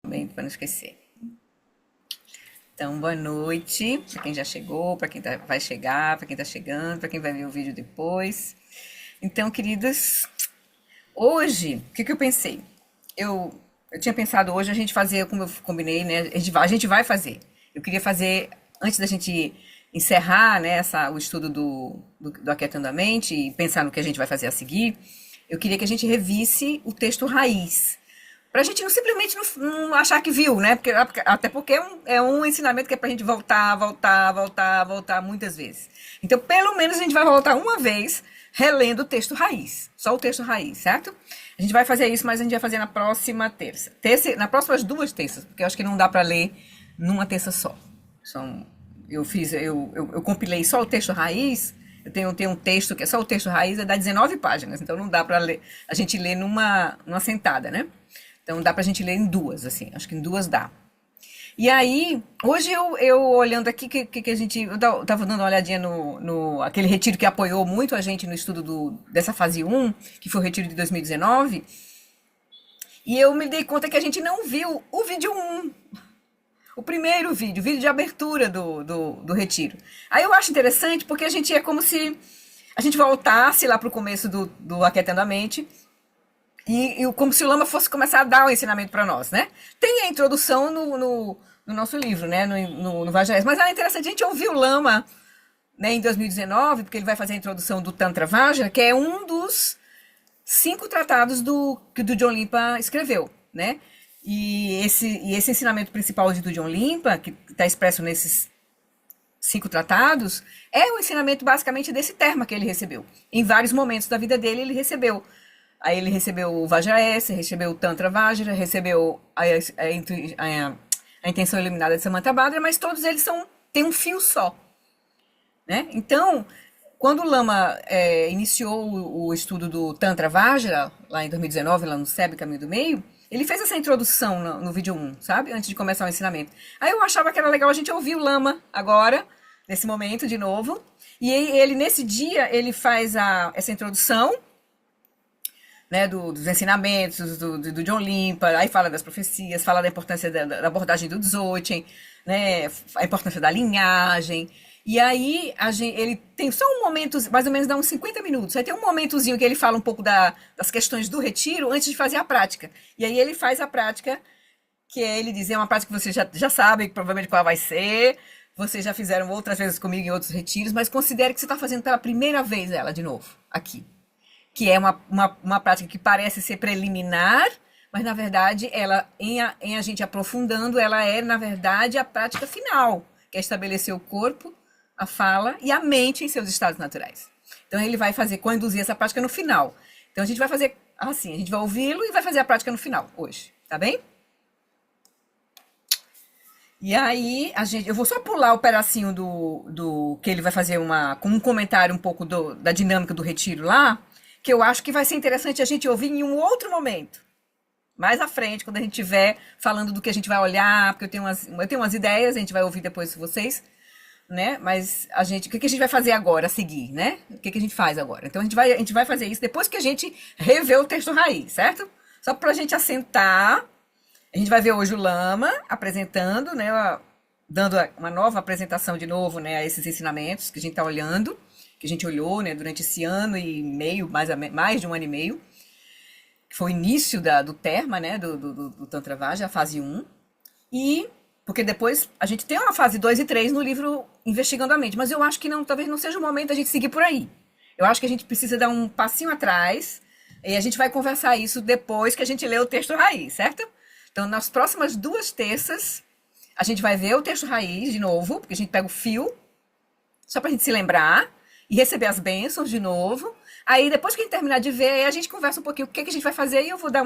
Bem, para não esquecer. Então, boa noite para quem já chegou, para quem vai chegar, para quem está chegando, para quem vai ver o vídeo depois. Então, queridas, hoje, o que eu pensei? Eu, eu tinha pensado hoje a gente fazer, como eu combinei, né? A gente vai fazer. Eu queria fazer, antes da gente encerrar, né, o estudo do Aquietando a Mente e pensar no que a gente vai fazer a seguir, eu queria que a gente revisse o texto raiz. Pra gente não simplesmente não achar que viu, né? Até porque é um ensinamento que é pra gente voltar, voltar, voltar, voltar muitas vezes. Então, pelo menos a gente vai voltar uma vez relendo o texto raiz. Só o texto raiz, certo? A gente vai fazer isso, mas a gente vai fazer na próxima terça. Nas próximas duas terças, porque eu acho que não dá pra ler numa terça só. Eu compilei só o texto raiz. Eu tenho um texto que é só o texto raiz, dá 19 páginas, então não dá pra ler, a gente ler numa sentada, né? Então dá pra gente ler em duas, assim. Acho que em duas dá. E aí, hoje eu olhando aqui, que a gente. Eu tava dando uma olhadinha no aquele retiro que apoiou muito a gente no estudo dessa fase um, que foi o retiro de 2019. E eu me dei conta que a gente não viu o vídeo um, o primeiro vídeo, o vídeo de abertura do retiro. Aí eu acho interessante porque a gente é como se a gente voltasse lá pro começo do Aquietando a Mente. E como se o Lama fosse começar a dar o ensinamento para nós, né? Tem a introdução no nosso livro, né? No Vajrayana. Mas é interessante a gente ouvir o Lama, né, em 2019, porque ele vai fazer a introdução do Tantra Vajra, que é um dos 5 tratados que o John Limpa escreveu, né? E esse ensinamento principal do John Limpa, que está expresso nesses 5 tratados, é o ensinamento basicamente desse termo que ele recebeu. Em vários momentos da vida dele, ele recebeu. Aí ele recebeu o Vajrayana, recebeu o Tantra Vajra, recebeu a intenção iluminada de Samantabhadra, mas todos eles têm um fio só, né? Então, quando o Lama iniciou o estudo do Tantra Vajra, lá em 2019, lá no SEB, Caminho do Meio, ele fez essa introdução no vídeo um, sabe? Antes de começar o ensinamento. Aí eu achava que era legal a gente ouvir o Lama agora, nesse momento, de novo. E ele nesse dia, ele faz essa introdução, né, dos ensinamentos do John Limpa, aí fala das profecias, fala da importância da abordagem do Dzogchen, né, a importância da linhagem. E aí ele tem só um momento, mais ou menos dá uns 50 minutos, aí tem um momentozinho que ele fala um pouco das questões do retiro antes de fazer a prática. E aí ele faz a prática, que ele diz, é uma prática que vocês já sabem provavelmente qual vai ser, vocês já fizeram outras vezes comigo em outros retiros, mas considere que você está fazendo pela primeira vez ela de novo, aqui. Que é uma prática que parece ser preliminar, mas na verdade, ela, em a gente aprofundando, ela é, na verdade, a prática final, que é estabelecer o corpo, a fala e a mente em seus estados naturais. Então ele vai conduzir essa prática no final. Então a gente vai fazer assim, a gente vai ouvi-lo e vai fazer a prática no final, hoje, tá bem? E aí, eu vou só pular o pedacinho do que ele vai fazer com um comentário um pouco da dinâmica do retiro lá, que eu acho que vai ser interessante a gente ouvir em um outro momento. Mais à frente, quando a gente estiver falando do que a gente vai olhar, porque eu tenho umas ideias, a gente vai ouvir depois vocês, né? Mas o que a gente vai fazer agora, a seguir, né? O que a gente faz agora? Então a gente vai fazer isso depois que a gente rever o texto raiz, certo? Só pra gente assentar. A gente vai ver hoje o Lama apresentando, né? Dando uma nova apresentação de novo, né? A esses ensinamentos que a gente está olhando, que a gente olhou, né, durante esse ano e meio, mais de um ano e meio, que foi o início do Terma, né, do Tantra Vajra, a fase um. Porque depois a gente tem uma fase 2 e 3 no livro Investigando a Mente, mas eu acho que talvez não seja o momento da gente seguir por aí. Eu acho que a gente precisa dar um passinho atrás e a gente vai conversar isso depois que a gente lê o texto raiz, certo? Então, nas próximas 2 terças, a gente vai ver o texto raiz de novo, porque a gente pega o fio, só pra gente se lembrar, e receber as bênçãos de novo. Aí, depois que a gente terminar de ver, aí a gente conversa um pouquinho o que a gente vai fazer, e eu vou dar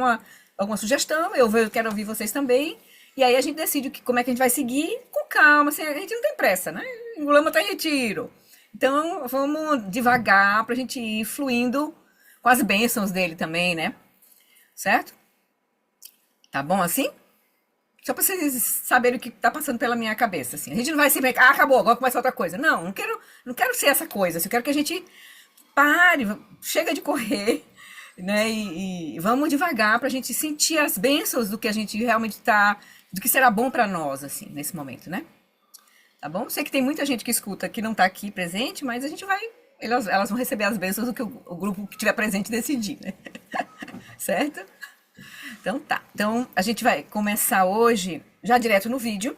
alguma sugestão, eu quero ouvir vocês também, e aí a gente decide como é que a gente vai seguir com calma, assim, a gente não tem pressa, né? O Lama tá em retiro. Então, vamos devagar pra gente ir fluindo com as bênçãos dele também, né? Certo? Tá bom assim? Só pra vocês saberem o que tá passando pela minha cabeça, assim. A gente não vai sempre, acabou, agora começa outra coisa. Não quero ser essa coisa. Assim, eu quero que a gente pare, chega de correr, né? E vamos devagar para a gente sentir as bênçãos do que a gente realmente está, do que será bom para nós, assim, nesse momento, né? Tá bom? Sei que tem muita gente que escuta que não está aqui presente, mas a gente vai, elas vão receber as bênçãos do que o grupo que estiver presente decidir, né? Certo? Então tá. Então a gente vai começar hoje já direto no vídeo.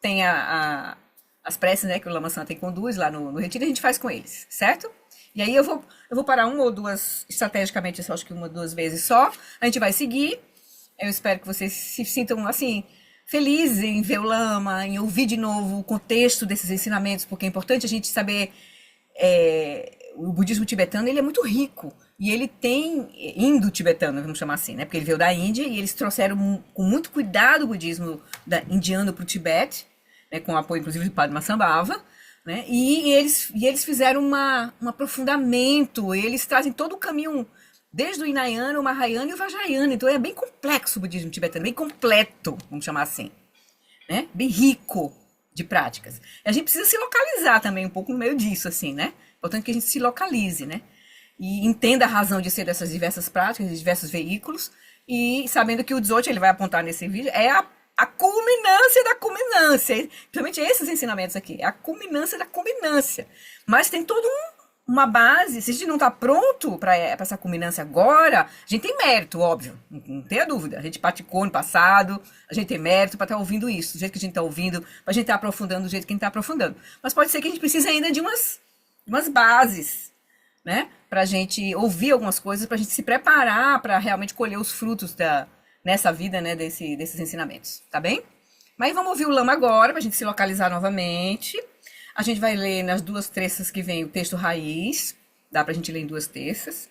Tem as preces, né, que o Lama Santa conduz lá no retiro, a gente faz com eles, certo? E aí eu vou parar uma ou duas, estrategicamente, só acho que uma ou duas vezes só. A gente vai seguir. Eu espero que vocês se sintam, assim, felizes em ver o Lama, em ouvir de novo o contexto desses ensinamentos, porque é importante a gente saber, o budismo tibetano, ele é muito rico. E ele tem indo-tibetano, vamos chamar assim, né? Porque ele veio da Índia e eles trouxeram com muito cuidado o budismo indiano para o Tibete, né? Com o apoio, inclusive, do Padre Massambhava, né? E eles fizeram um aprofundamento, eles trazem todo o caminho, desde o Hinayana, o Mahayana e o Vajrayana. Então é bem complexo o budismo tibetano, bem completo, vamos chamar assim, né? Bem rico de práticas. E a gente precisa se localizar também um pouco no meio disso, assim, né? Portanto, que a gente se localize, né? E entenda a razão de ser dessas diversas práticas, diversos veículos, e sabendo que o Dzogchen, ele vai apontar nesse vídeo, é a culminância da culminância, principalmente esses ensinamentos aqui, é a culminância da culminância, mas tem toda uma base. Se a gente não está pronto para essa culminância agora, a gente tem mérito, óbvio, não tenha dúvida, a gente praticou no passado, a gente tem mérito para estar ouvindo isso, do jeito que a gente está ouvindo, para a gente estar aprofundando do jeito que a gente está aprofundando, mas pode ser que a gente precise ainda de umas bases, né? Para a gente ouvir algumas coisas, para a gente se preparar para realmente colher os frutos nessa vida, né? Desses ensinamentos, tá bem? Mas vamos ouvir o Lama agora, para a gente se localizar novamente. A gente vai ler nas duas terças que vem o texto raiz, dá para a gente ler em duas terças,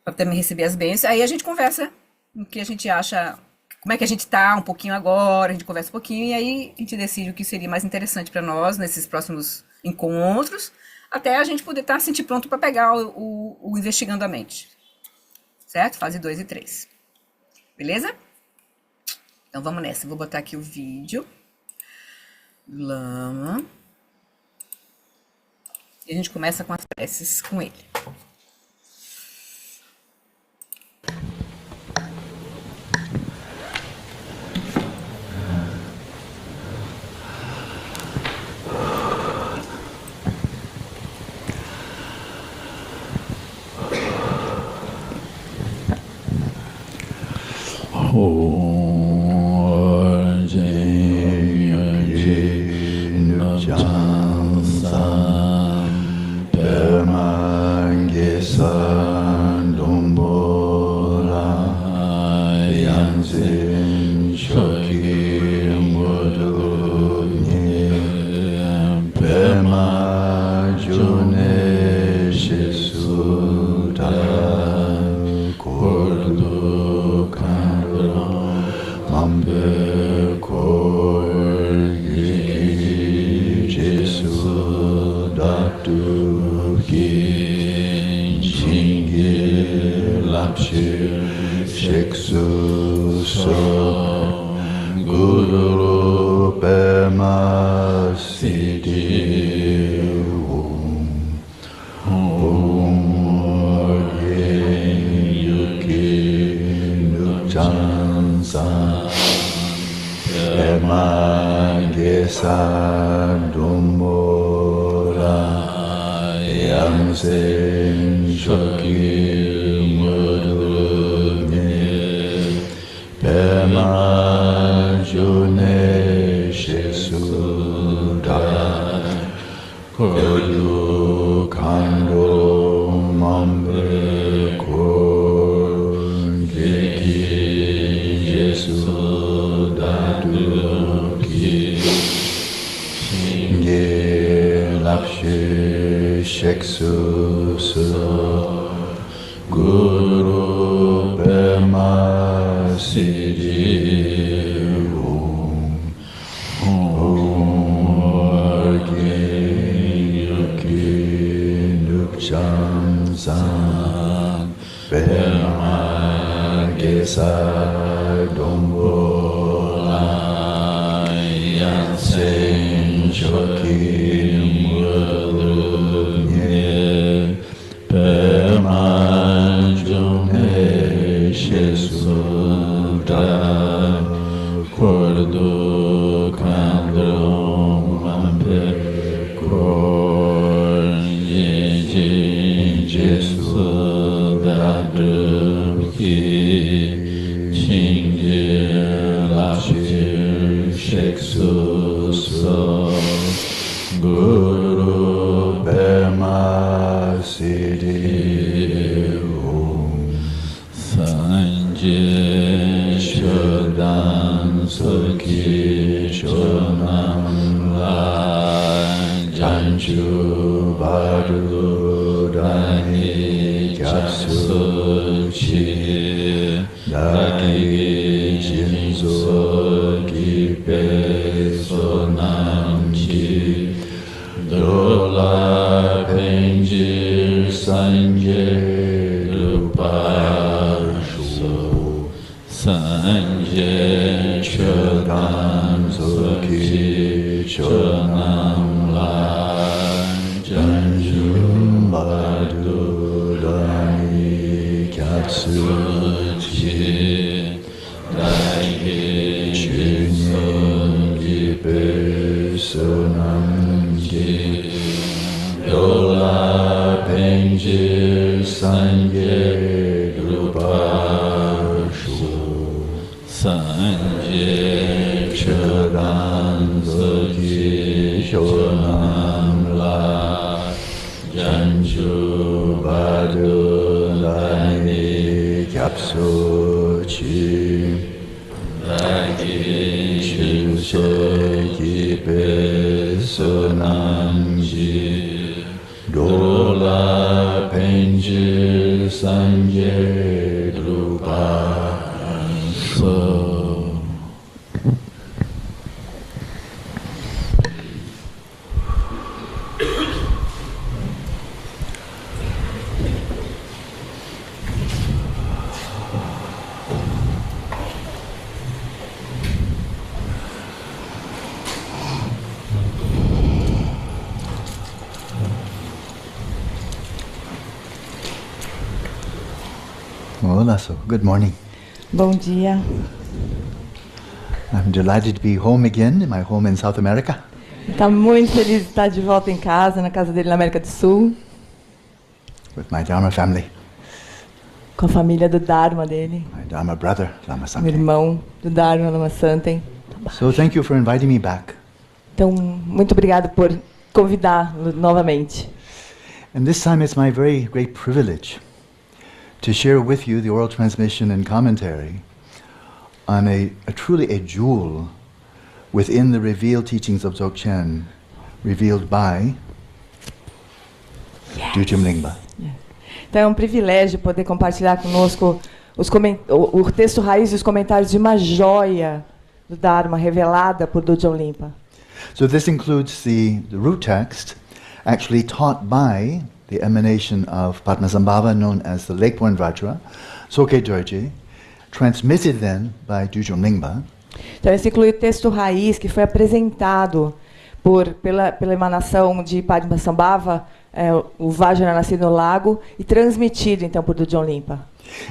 para também receber as bênçãos. Aí a gente conversa o que a gente acha, como é que a gente tá um pouquinho agora, a gente conversa um pouquinho, e aí a gente decide o que seria mais interessante para nós nesses próximos encontros, até a gente poder estar sentir pronto para pegar o Investigando a Mente. Certo? Fase 2 e 3. Beleza? Então vamos nessa. Vou botar aqui o vídeo do Lama. E a gente começa com as preces com ele. Perma Gordo Kandro Mampe Kornye Jesu Dadru Ki Chingye Lashir Sheksu So Guru Bema Siddhi Om Sanje Shodan Sukhi Shonam La Janju Vadu Dani Japsu Chi Dai Jinso Kipe Sonam Chi Dola Penjir Sanje Rupasho Sanje Chodam Sukhi Chonam La Janjum Badu Dani Kyatsu Chi Dai Jinso Kipe Sonam Dola Penjir Sanje Rupasho Sanje Chodam Sukhi Shonam La Janju Badu Dani Kyapso Chi Dagi Shinso Kipe Sonam Dola Penjir Sanje Drupaso. Hola, so good morning. Bom dia. I'm delighted to be home again in my home in South America. Está muito feliz de estar de volta em casa, na casa dele na América do Sul, With my Dharma family, com a família do Dharma dele, my Dharma brother, Lama meu Samten. irmão do Dharma, Lama Santen. So thank you for inviting me back. Então, muito obrigado por convidá-lo novamente. And this time it's my very great privilege to share with you the oral transmission and commentary on a truly a jewel within the revealed teachings of Dzogchen, revealed by Dudjom Lingpa. Então, é um privilégio poder compartilhar conosco o texto raiz e os comentários de uma joia do Dharma revelada por Dudjom Lingpa. So this includes the root text actually taught by the emanation of Padmasambhava, known as the Lakeborn Vajra, Soke Dorje, transmitted then by Dudjom Lingpa. Então, esse inclui o texto raiz que foi apresentado pela emanação de Padmasambhava, o Vajra nascido no lago, e transmitido então por Dudjom Lingpa.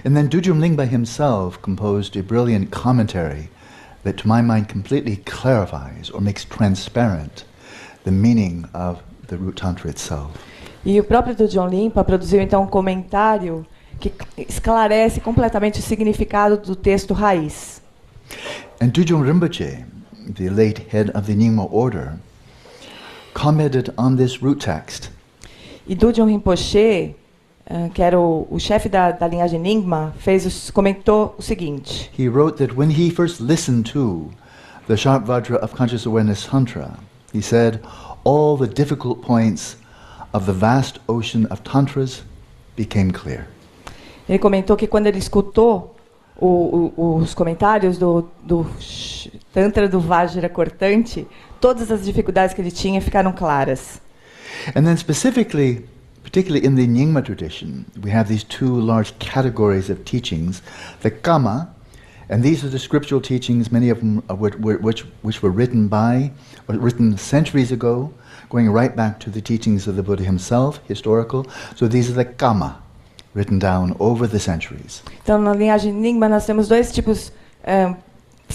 And then Dudjom Lingpa himself composed a brilliant commentary that to my mind completely clarifies or makes transparent the meaning of the root tantra itself. E o próprio Dudjom Lingpa produziu então um comentário que esclarece completamente o significado do texto raiz. And Dudjom Rinpoche, the late head of the Nyingma order, commented on this root text. E Dudjom Rinpoche, que era o chefe da linhagem Nyingma, comentou o seguinte. He wrote that when he first listened to the Sharp Vajra of Conscious Awareness Tantra, he said, all the difficult points of the vast ocean of tantras became clear. Ele comentou que quando ele escutou os comentários do Tantra do Vajra cortante, todas as dificuldades que ele tinha ficaram claras. And then particularly in the Nyingma tradition, we have these two large categories of teachings, the Kama, and these are the scriptural teachings, many of them which were written centuries ago, going right back to the teachings of the Buddha himself, historical. So these are the Kama, written down over the centuries. Então, na linhagem Nyingma, nós temos dois tipos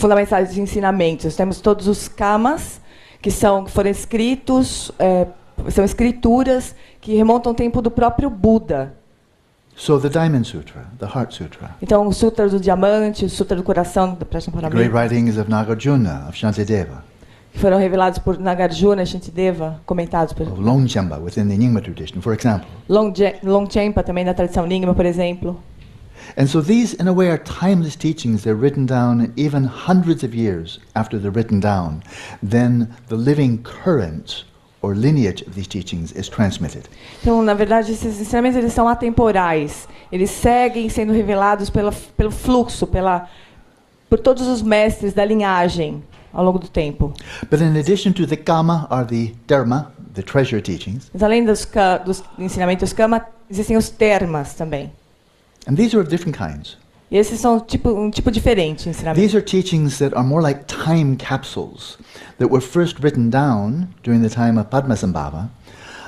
fundamentais de ensinamentos. Temos todos os kamas, que foram escritos, são escrituras que remontam ao tempo do próprio Buda. So the Diamond Sutra, the Heart Sutra, Então, o Sutra do Diamante, o Sutra do Coração, do the great Prajnaparamita, writings of Nagarjuna, of Shantideva, que foram revelados por Nagarjuna, Shantideva, comentados por of Longchenpa within the Nyingma tradition, for example. Longchenpa, também da tradição Nyingma, por exemplo. And so these, in a way, are timeless teachings. They're written down even hundreds of years after they're written down. Then the living current or lineage of these teachings is transmitted. Então, na verdade, esses ensinamentos eles são atemporais. Eles seguem sendo revelados pelo fluxo, por todos os mestres da linhagem ao longo do tempo. But in addition to the Kama or the Dharma, the treasure teachings, Mas além dos ensinamentos Kama, existem os termas também. and these are of different kinds. E esses são um tipo diferente de ensinamento. These are teachings that are more like time capsules that were first written down during the time of Padmasambhava,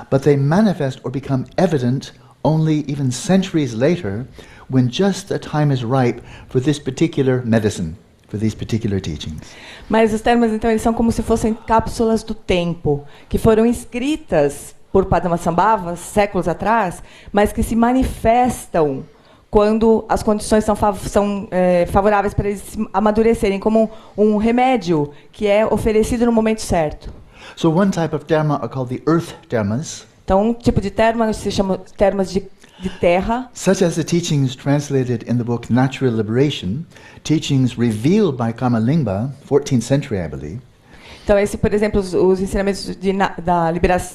but they manifest or become evident only even centuries later when just the time is ripe for this particular medicine, for these particular teachings. Mas os termos, então, eles são como se fossem cápsulas do tempo, que foram escritas por Padmasambhava séculos atrás, mas que se manifestam quando as condições são favoráveis para eles amadurecerem, como um remédio que é oferecido no momento certo. So one type of dharma are called the earth dharmas, Então, um tipo de terma se chama termas de terra, such as the teachings translated in the book Natural Liberation, teachings revealed by Kamalingpa, 14th century, I believe. Então, por exemplo, os ensinamentos da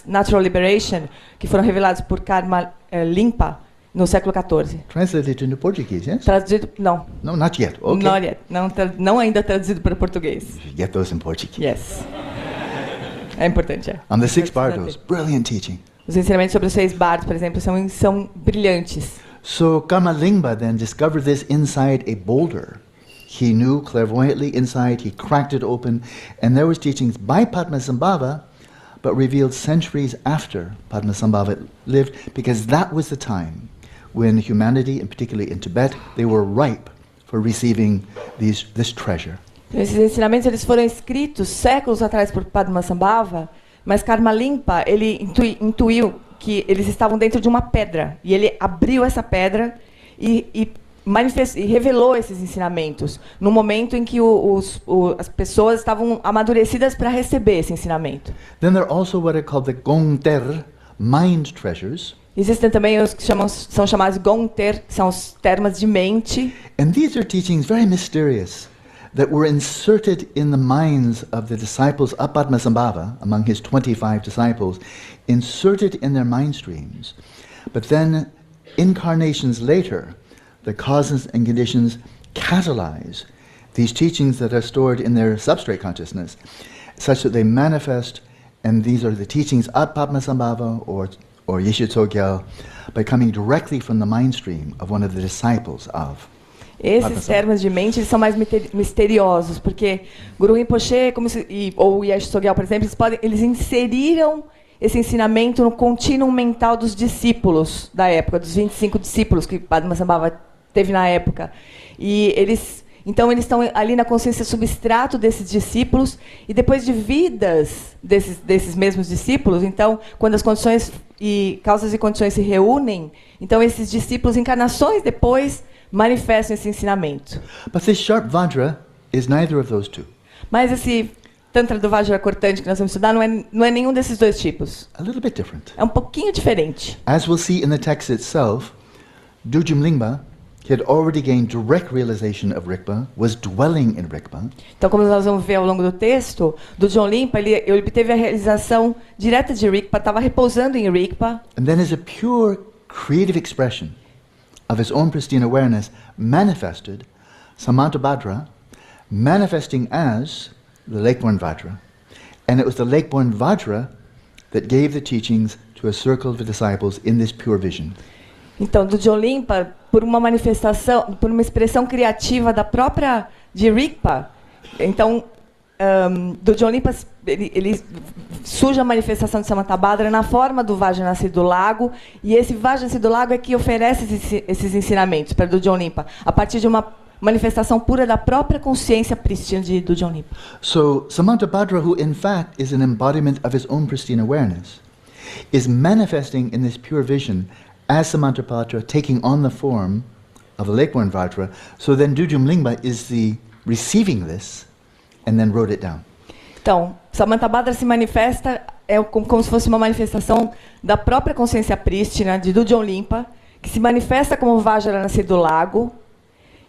Natural Liberation, que foram revelados por Karma Limpa no século XIV. Translated into Portuguese, yes? Traduzido, não. No, not yet. Okay. Not yet. Não ainda traduzido para português. You should get those in Portuguese. Yes. É importante, é. On the six bardos, brilliant teaching. Os ensinamentos sobre os 6 bardos, por exemplo, são brilhantes. So Kamalingpa then discovered this inside a boulder. He knew clairvoyantly inside, he cracked it open, and there was teachings by Padmasambhava, but revealed centuries after Padmasambhava lived, because that was the time when humanity, and particularly in Tibet, they were ripe for receiving this treasure. Esses ensinamentos eles foram escritos séculos atrás por Padmasambhava, mas Karma Limpa ele intuiu que eles estavam dentro de uma pedra, e ele abriu essa pedra e revelou esses ensinamentos no momento em que as pessoas estavam amadurecidas para receber esse ensinamento. Then there are also what are called the Gongter, mind treasures. Existem também os que são chamados Gongter, que são os termas de mente. And these are teachings very mysterious that were inserted in the minds of the disciples of Padmasambhava, among his 25 disciples, inserted in their mind streams. But then, incarnations later, the causes and conditions catalyze these teachings that are stored in their substrate consciousness, such that they manifest, and these are the teachings of Padmasambhava or Yeshe Tsogyal, by coming directly from the mind stream of one of the disciples of. Esses termos de mente eles são mais misteriosos, porque Guru Rinpoche ou Yeshe Tsogyal, por exemplo, eles inseriram esse ensinamento no contínuo mental dos discípulos da época, dos 25 discípulos que Padmasambhava teve na época. E eles estão ali na consciência substrato desses discípulos, e depois de vidas desses mesmos discípulos, então, quando as condições e causas e condições se reúnem, então esses discípulos, encarnações depois, manifestam esse ensinamento. But this sharp Vajra is neither of those two. Mas esse Tantra do Vajra cortante que nós vamos estudar não é nenhum desses dois tipos. A little bit different. É um pouquinho diferente. As we'll see in the text itself, Dujum Lingpa had already gained direct realization of Rigpa, was dwelling in Rigpa. Então, como nós vamos ver ao longo do texto, do John Limpa, ele obteve a realização direta de Rigpa, estava repousando em Rigpa. And then as a pure creative expression of his own pristine awareness manifested Samantabhadra, manifesting as the Lakeborn Vajra. And it was the Lakeborn Vajra that gave the teachings to a circle of the disciples in this pure vision. Então, do John Limpa, por uma manifestação, por uma expressão criativa da própria de Rigpa, então, do John Limpa, ele surge a manifestação de Samantabhadra na forma do Vajranasi do Lago, e esse Vajranasi do Lago é que oferece esses ensinamentos para do John Limpa, a partir de uma manifestação pura da própria consciência prístina do John Limpa. So Samantabhadra, who in fact is an embodiment of his own pristine awareness, is manifesting in this pure vision as Samantabhadra, taking on the form of a Lakeborn Vajra. So then Dudjom Lingpa is the receiving this and then wrote it down. Então, Samantabhadra se manifesta como se fosse uma manifestação da própria consciência prístina de Dudjom Limpa, que se manifesta como Vajra nascido do lago,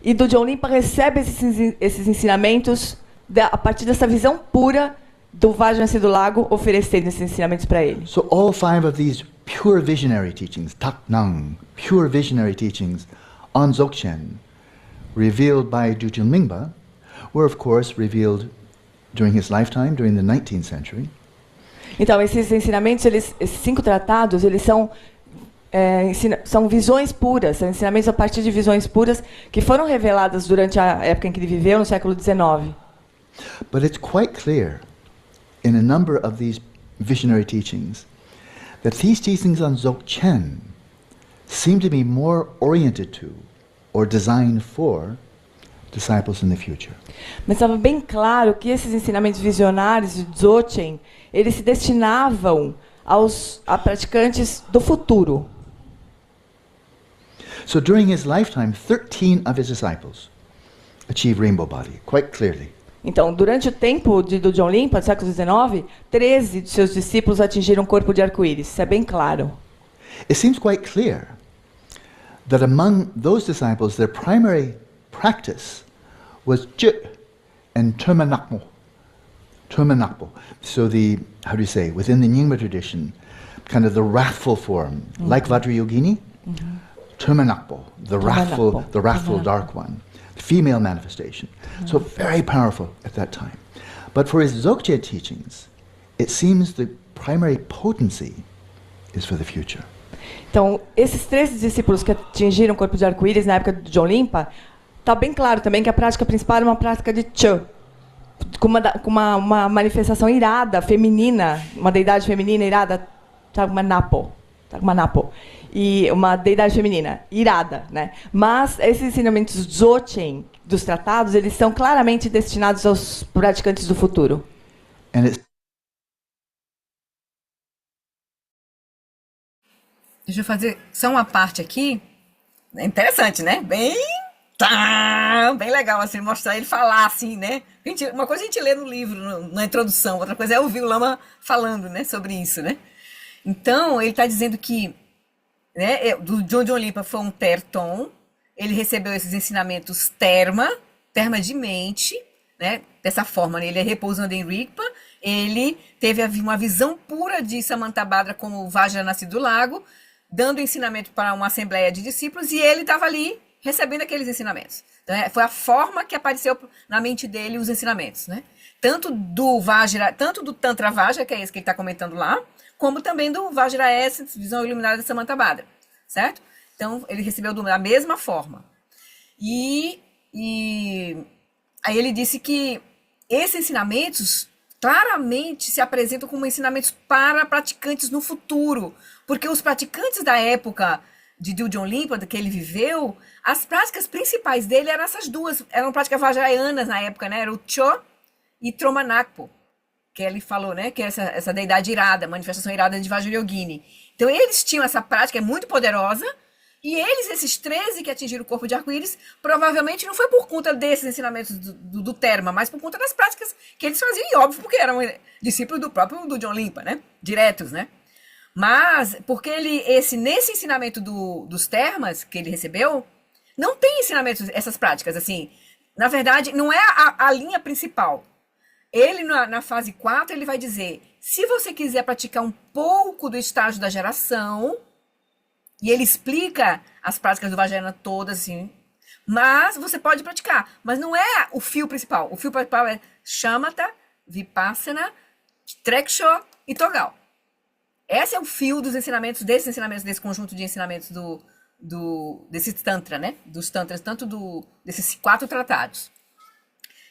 e Dudjom Limpa recebe esses ensinamentos a partir dessa visão pura do Vajra nascido do lago, oferecendo esses ensinamentos para ele. So all 5 of these pure visionary teachings, Tak Nang, pure visionary teachings on Dzogchen, revealed by Dudjom Lingpa, were of course revealed during his lifetime, during the 19th century. Então, esses ensinamentos, esses 5 tratados, eles são visões puras, são ensinamentos a partir de visões puras que foram reveladas durante a época em que ele viveu, no século XIX. But it's quite clear in a number of these visionary teachings that these teachings on Dzogchen seem to be more oriented to or designed for disciples in the future. Mas estava bem claro que esses ensinamentos visionários de Dzogchen, eles se destinavam a praticantes do futuro. So during his lifetime, 13 of his disciples achieved rainbow body, quite clearly. Então, durante o tempo do John Limpa, do século XIX, 13 de seus discípulos atingiram o corpo de arco-íris. Isso é bem claro. It seems quite clear that among those disciples, their primary practice was Jit and Termanakmo. Termanakmo. So how do you say, within the Nyingma tradition, kind of the wrathful form, like Vajrayogini, Termanakmo, the wrathful dark one, female manifestation. So very powerful at that time. But for his Dzogchen teachings, it seems the primary potency is for the future. Então, esses 13 discípulos que atingiram o corpo de arco-íris na época do John Limpa, está bem claro também que a prática principal era uma prática de Chö, com uma manifestação irada, feminina, uma deidade feminina irada, Tagmanapo, e uma deidade feminina irada, né? Mas esses ensinamentos Dzogchen dos tratados, eles são claramente destinados aos praticantes do futuro. And it's Deixa eu fazer só uma parte aqui. É interessante, né? Bem legal, assim, mostrar ele falar, assim, né? Uma coisa a gente lê no livro, na introdução, outra coisa é ouvir o Lama falando, né, sobre isso, né? Então, ele está dizendo que, né, do John Limpa foi um terton, ele recebeu esses ensinamentos terma de mente, né? Dessa forma, né? Ele é repousando em Rigpa, ele teve uma visão pura de Samantabhadra como Vajra nascido do lago, dando ensinamento para uma assembleia de discípulos, e ele estava ali recebendo aqueles ensinamentos. Então, foi a forma que apareceu na mente dele os ensinamentos, né? Tanto do Tantra Vajra, que é esse que ele está comentando lá, como também do Vajra Essence, visão iluminada de Samantabhadra, certo? Então, ele recebeu da mesma forma. E aí ele disse que esses ensinamentos claramente se apresentam como ensinamentos para praticantes no futuro, porque os praticantes da época de Dudjom Limpa, que ele viveu, as práticas principais dele eram essas duas, eram práticas vajrayanas na época, né? Era o Cho e Tromanakpo, que ele falou, né? Que é essa deidade irada, manifestação irada de Vajrayogini. Então eles tinham essa prática, é muito poderosa, e esses 13 que atingiram o corpo de arco-íris, provavelmente não foi por conta desses ensinamentos do Terma, mas por conta das práticas que eles faziam, e óbvio, porque eram discípulos do próprio Dudjom Limpa, né? Diretos, né? Mas, porque nesse ensinamento dos termas que ele recebeu, não tem ensinamentos, essas práticas, assim. Na verdade, não é a linha principal. Ele, na fase 4, ele vai dizer, se você quiser praticar um pouco do estágio da geração, e ele explica as práticas do Vajrayana todas, assim, mas você pode praticar. Mas não é o fio principal. O fio principal é Shamatha, Vipassana, Treksho e Togal. Esse é o fio dos ensinamentos, desse conjunto de ensinamentos desse Tantra, né? Dos Tantras, tanto desses 4 tratados.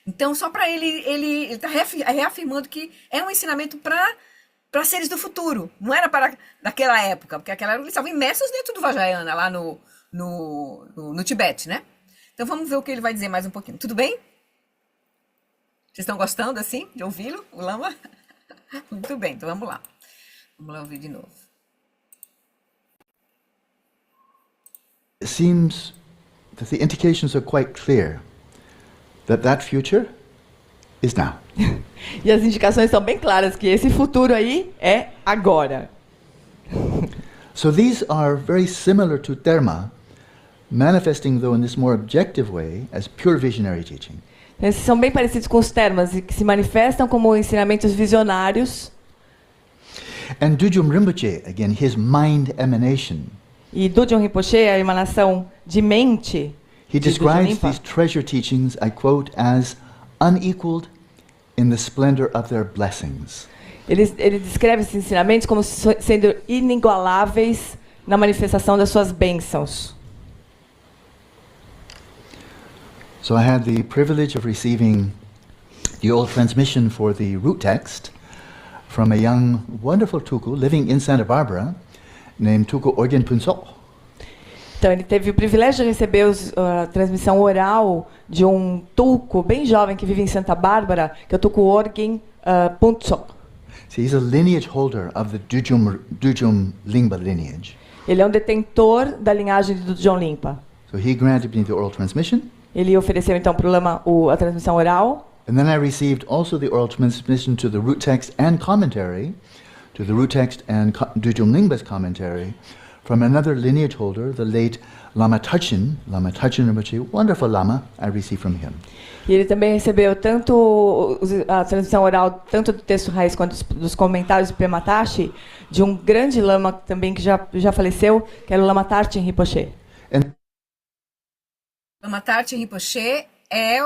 Então, só para ele está reafirmando que é um ensinamento para seres do futuro. Não era para daquela época, porque aquela época eles estavam imersos dentro do Vajrayana, lá no Tibete, né? Então vamos ver o que ele vai dizer mais um pouquinho. Tudo bem? Vocês estão gostando, assim, de ouvi-lo, o Lama? Muito bem, então vamos lá. Vamos lá ouvir de novo. It seems that the indications are quite clear that future is now. E as indicações são bem claras que esse futuro aí é agora. So these are very similar to Dharma, manifesting though in this more objective way as pure visionary teaching. Esses são bem parecidos com os termas e que se manifestam como ensinamentos visionários. And Dudjom Rinpoche, again, his mind emanation, E Dudjom Rinpoche, a emanação de mente, he de Dudjom describes Limpa, these treasure teachings, I quote, as unequaled in the splendor of their blessings. ele descreve esses ensinamentos como sendo inigualáveis na manifestação das suas bênçãos. So I had the privilege of receiving the old transmission for the root text from a young, wonderful Tuku living in Santa Barbara named Tuku Orgen Punso. Então ele teve o privilégio de receber a transmissão oral de um tuco bem jovem que vive em Santa Bárbara, que é o Tuku Orgen Punso. So he's a lineage holder of the Dudjom Lingpa lineage. Ele é um detentor da linhagem de Dudjom Limpa. So he granted me the oral transmission. Ele ofereceu então para o Lama a transmissão oral. And then I received also the oral transmission to the root text and commentary, to the root text and Dudjom Lingpa's commentary, from another lineage holder, the late Lama Tachin Rinpoche, wonderful Lama, I received from him. E ele também recebeu tanto a transmissão oral, tanto do texto raiz quanto dos comentários do Pema Tashi, de um grande Lama também que já faleceu, que era o Lama Tarchen Rinpoche. Lama Tarchen Rinpoche é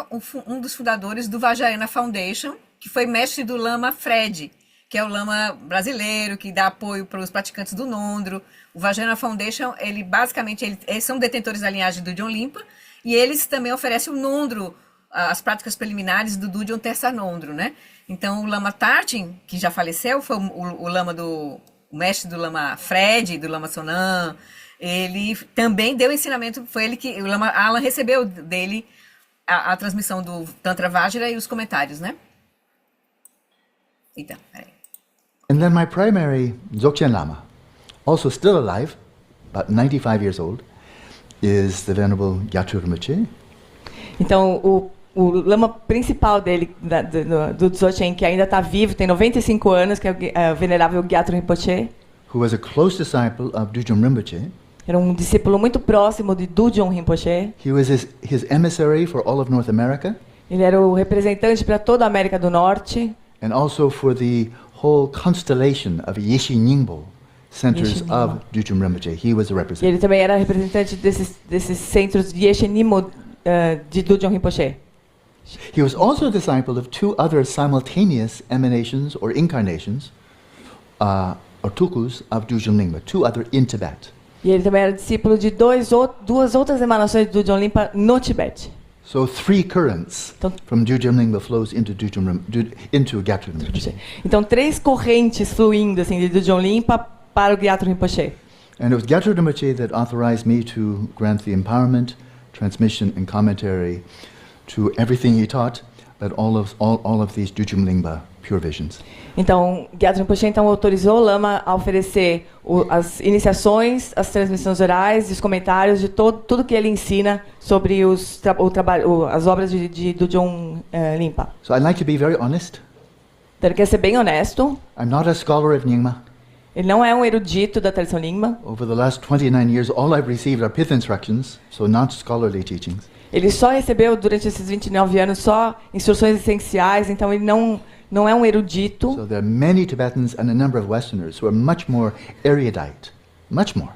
um dos fundadores do Vajrayana Foundation, que foi mestre do Lama Fred, que é o Lama brasileiro, que dá apoio para os praticantes do Nondro. O Vajrayana Foundation, eles são detentores da linhagem do Dudjom Limpa, e eles também oferecem o Nondro, as práticas preliminares do Dudjom Terça Nondro, né? Então o Lama Tarchen, que já faleceu, foi o mestre do Lama Fred, do Lama Sonan. Ele também deu ensinamento, foi ele que o Lama Alan recebeu dele a transmissão do Tantra Vajra e os comentários, né? Então, peraí. And then my primary Dzogchen Lama, also still alive, about 95 years old, is the Venerable Gyatso Rinpoche. Então o Lama principal dele, do Dzogchen, que ainda está vivo, tem 95 anos, que é o venerável Gyatso Rinpoche. Who was a close disciple of Dudjom Rinpoche. Era um discípulo muito próximo de Dudjom Rinpoche. He was his emissary for all of North America. Ele era o representante para toda a América do Norte. And also for the whole constellation of Yeshe Nyingbo centers of Dudjom Rinpoche. He was a E representative. ele também era representante desses centros de Yeshe Nyingbo de Dudjom Rinpoche. He was also a disciple of two other simultaneous emanations or incarnations, or tukus of Dudjom Lingpa, two other in Tibet. E ele também era discípulo de duas outras emanações de Dudjom Limpa no Tibete. So three currents from Dudjom Lingpa flows into into Gyatso Rinpoche. Então 3 correntes fluindo assim de Dudjom Limpa para o Gyatso Rinpoche. And it was Gyatso Rinpoche that authorized me to grant the empowerment, transmission, and commentary to everything he taught, that all of these Dudjom Lingpa pure visions. Então, Gyatso Rinpoche então autorizou o Lama a oferecer as iniciações, as transmissões orais e os comentários de tudo que ele ensina sobre as obras de Dudjom Limpa. So I'd like to be very honest. Então, ele quer ser bem honesto. I'm not a scholar of Nyingma. Ele não é um erudito da tradição Nyingma. Over the last 29 years, all I've received are pith instructions, so not scholarly teachings. Ele só recebeu durante esses 29 anos só instruções essenciais, então ele não é um erudito. So there are many Tibetans and a number of Westerners who are much more erudite, much more,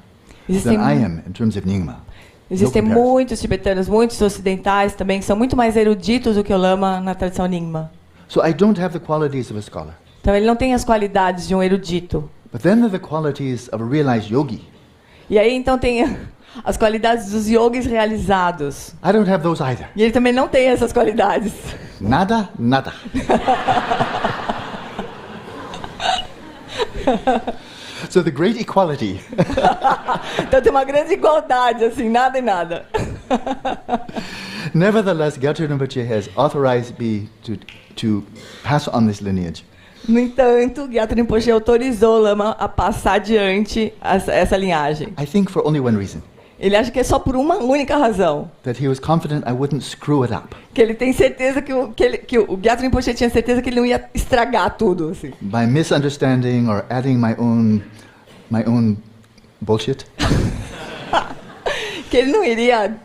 than I am in terms of Nyingma. Existem muitos tibetanos, muitos ocidentais também, que são muito mais eruditos do que o Lama na tradição Nyingma. So I don't have the qualities of a scholar. Então ele não tem as qualidades de um erudito. But then there are the qualities of a realized yogi. E aí então tem as qualidades dos yogis realizados. I don't have those either. E ele também não tem essas qualidades. Nada, nada. So the great equality. Então tem uma grande igualdade, assim, nada e nada. Nevertheless, Gyatso Rinpoche has authorized me to pass on this lineage. No entanto, Gyatso Rinpoche autorizou o Lama a passar adiante essa linhagem. I think for only one reason. Ele acha que é só por uma única razão. That he was confident I wouldn't screw it up. Que ele tem certeza que o Gyatso Rinpoche tinha certeza que ele não ia estragar tudo, assim. By misunderstanding or adding my own bullshit. Que ele não iria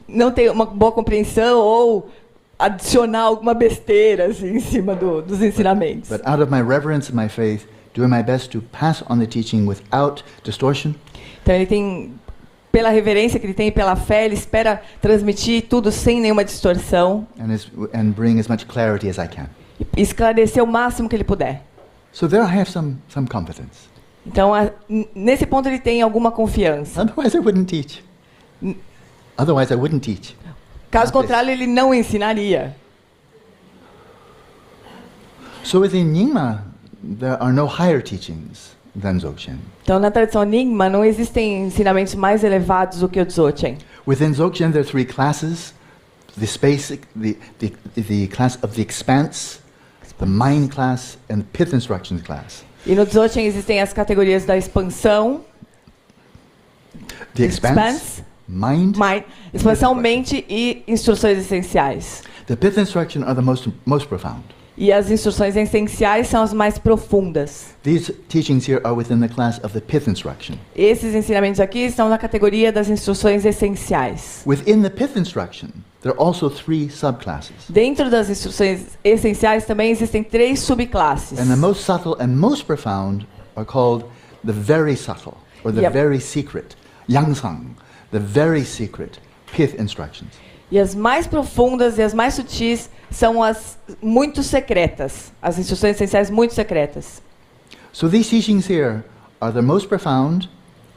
não ter uma boa compreensão ou adicionar alguma besteira assim, em cima dos ensinamentos. But out of my reverence and my faith, doing my best to pass on the teaching without distortion. Então ele tem, pela reverência que ele tem, pela fé, ele espera transmitir tudo sem nenhuma distorção. And bring as much clarity as I can. E esclarecer o máximo que ele puder. So there I have some confidence. Então, nesse ponto ele tem alguma confiança. Otherwise I wouldn't teach. Caso contrário, ele não ensinaria. So within Nyingma, there are no higher teachings than Dzogchen. Então, na tradição Nyingma, não existem ensinamentos mais elevados do que o Dzogchen. Within Dzogchen, there are three classes: the class of the expanse, the mind class, and the pith instructions class. E no Dzogchen existem as categorias da expansão, The expanse, mind, expansão, mente e instruções essenciais. The pith instruction are the most profound. E as instruções essenciais são as mais profundas. These teachings here are within the class of the pith instruction. Esses ensinamentos aqui estão na categoria das instruções essenciais. Within the pith instruction, there are also three subclasses. Dentro das instruções essenciais também existem 3 subclasses. And the most subtle and most profound are called the very subtle, or the very secret, Yangsang, the very secret pith instructions. E as mais profundas e as mais sutis são as muito secretas, as instruções essenciais muito secretas. So these teachings here are the most profound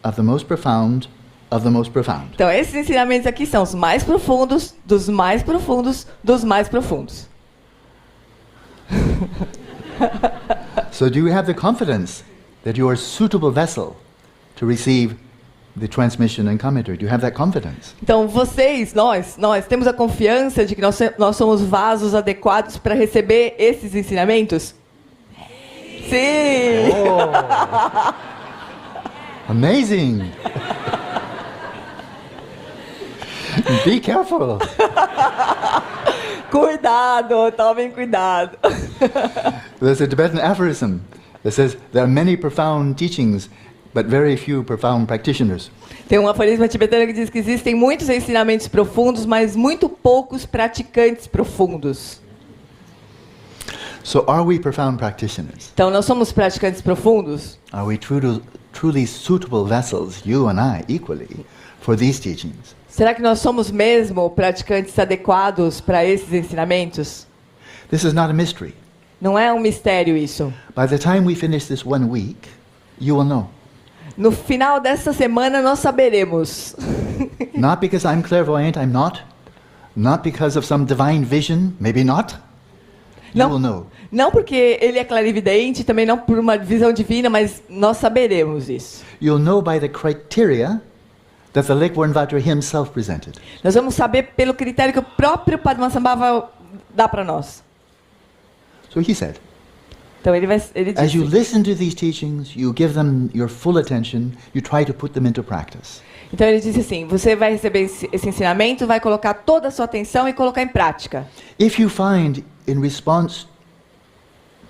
of the most profound of the most profound. Então esses ensinamentos aqui são os mais profundos dos mais profundos dos mais profundos. So do you have the confidence that you are a suitable vessel to receive the transmission and commentary? Do you have that confidence? Então nós temos a confiança de que nós somos vasos adequados para receber esses ensinamentos? Sim! Oh. Amazing! Be careful! Cuidado, tomem cuidado. There's a Tibetan aphorism that says there are many profound teachings but very few profound practitioners. Tem um aforismo tibetano que diz que existem muitos ensinamentos profundos, mas muito poucos praticantes profundos. So are we profound practitioners? Então, nós somos praticantes profundos? Are we truly suitable vessels, you and I, equally, for these teachings? Será que nós somos mesmo praticantes adequados para esses ensinamentos? This is not a mystery. Não é um mistério isso. By the time we finish this 1 week, you will know. No final dessa semana nós saberemos. Not because I'm clairvoyant, I'm not. Not because of some divine vision, maybe not. You will know. Não porque ele é clarividente, também não por uma visão divina, mas nós saberemos isso. You'll know by the criteria that the Lek Warnvatra himself presented. Nós vamos saber pelo critério que o próprio Padmasambhava dá para nós. So he said, então ele as you disse, listen to these teachings, you give them your full attention, you try to put them into practice. então ele disse assim, você vai receber esse ensinamento, vai colocar toda a sua atenção e colocar em prática. If you find in response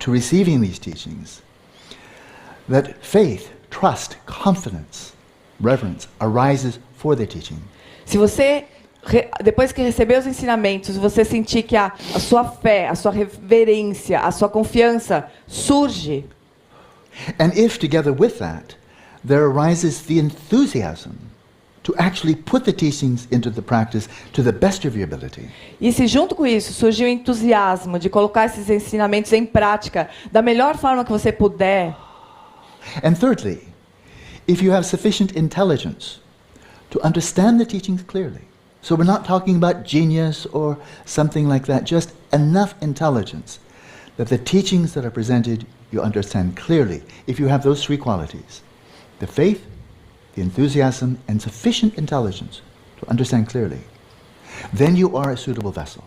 to receiving these teachings that faith, trust, confidence, reverence arises for the teaching. Se você, depois que receber os ensinamentos, você sentir que a sua fé, a sua reverência, a sua confiança surge. And if together with that, there arises the enthusiasm to actually put the teachings into the practice to the best of your ability. E se junto com isso surgiu o entusiasmo de colocar esses ensinamentos em prática da melhor forma que você puder. And thirdly, if you have sufficient intelligence to understand the teachings clearly. So we're not talking about genius or something like that, just enough intelligence that the teachings that are presented you understand clearly. If you have those 3 qualities, the faith, the enthusiasm, and sufficient intelligence to understand clearly, then you are a suitable vessel.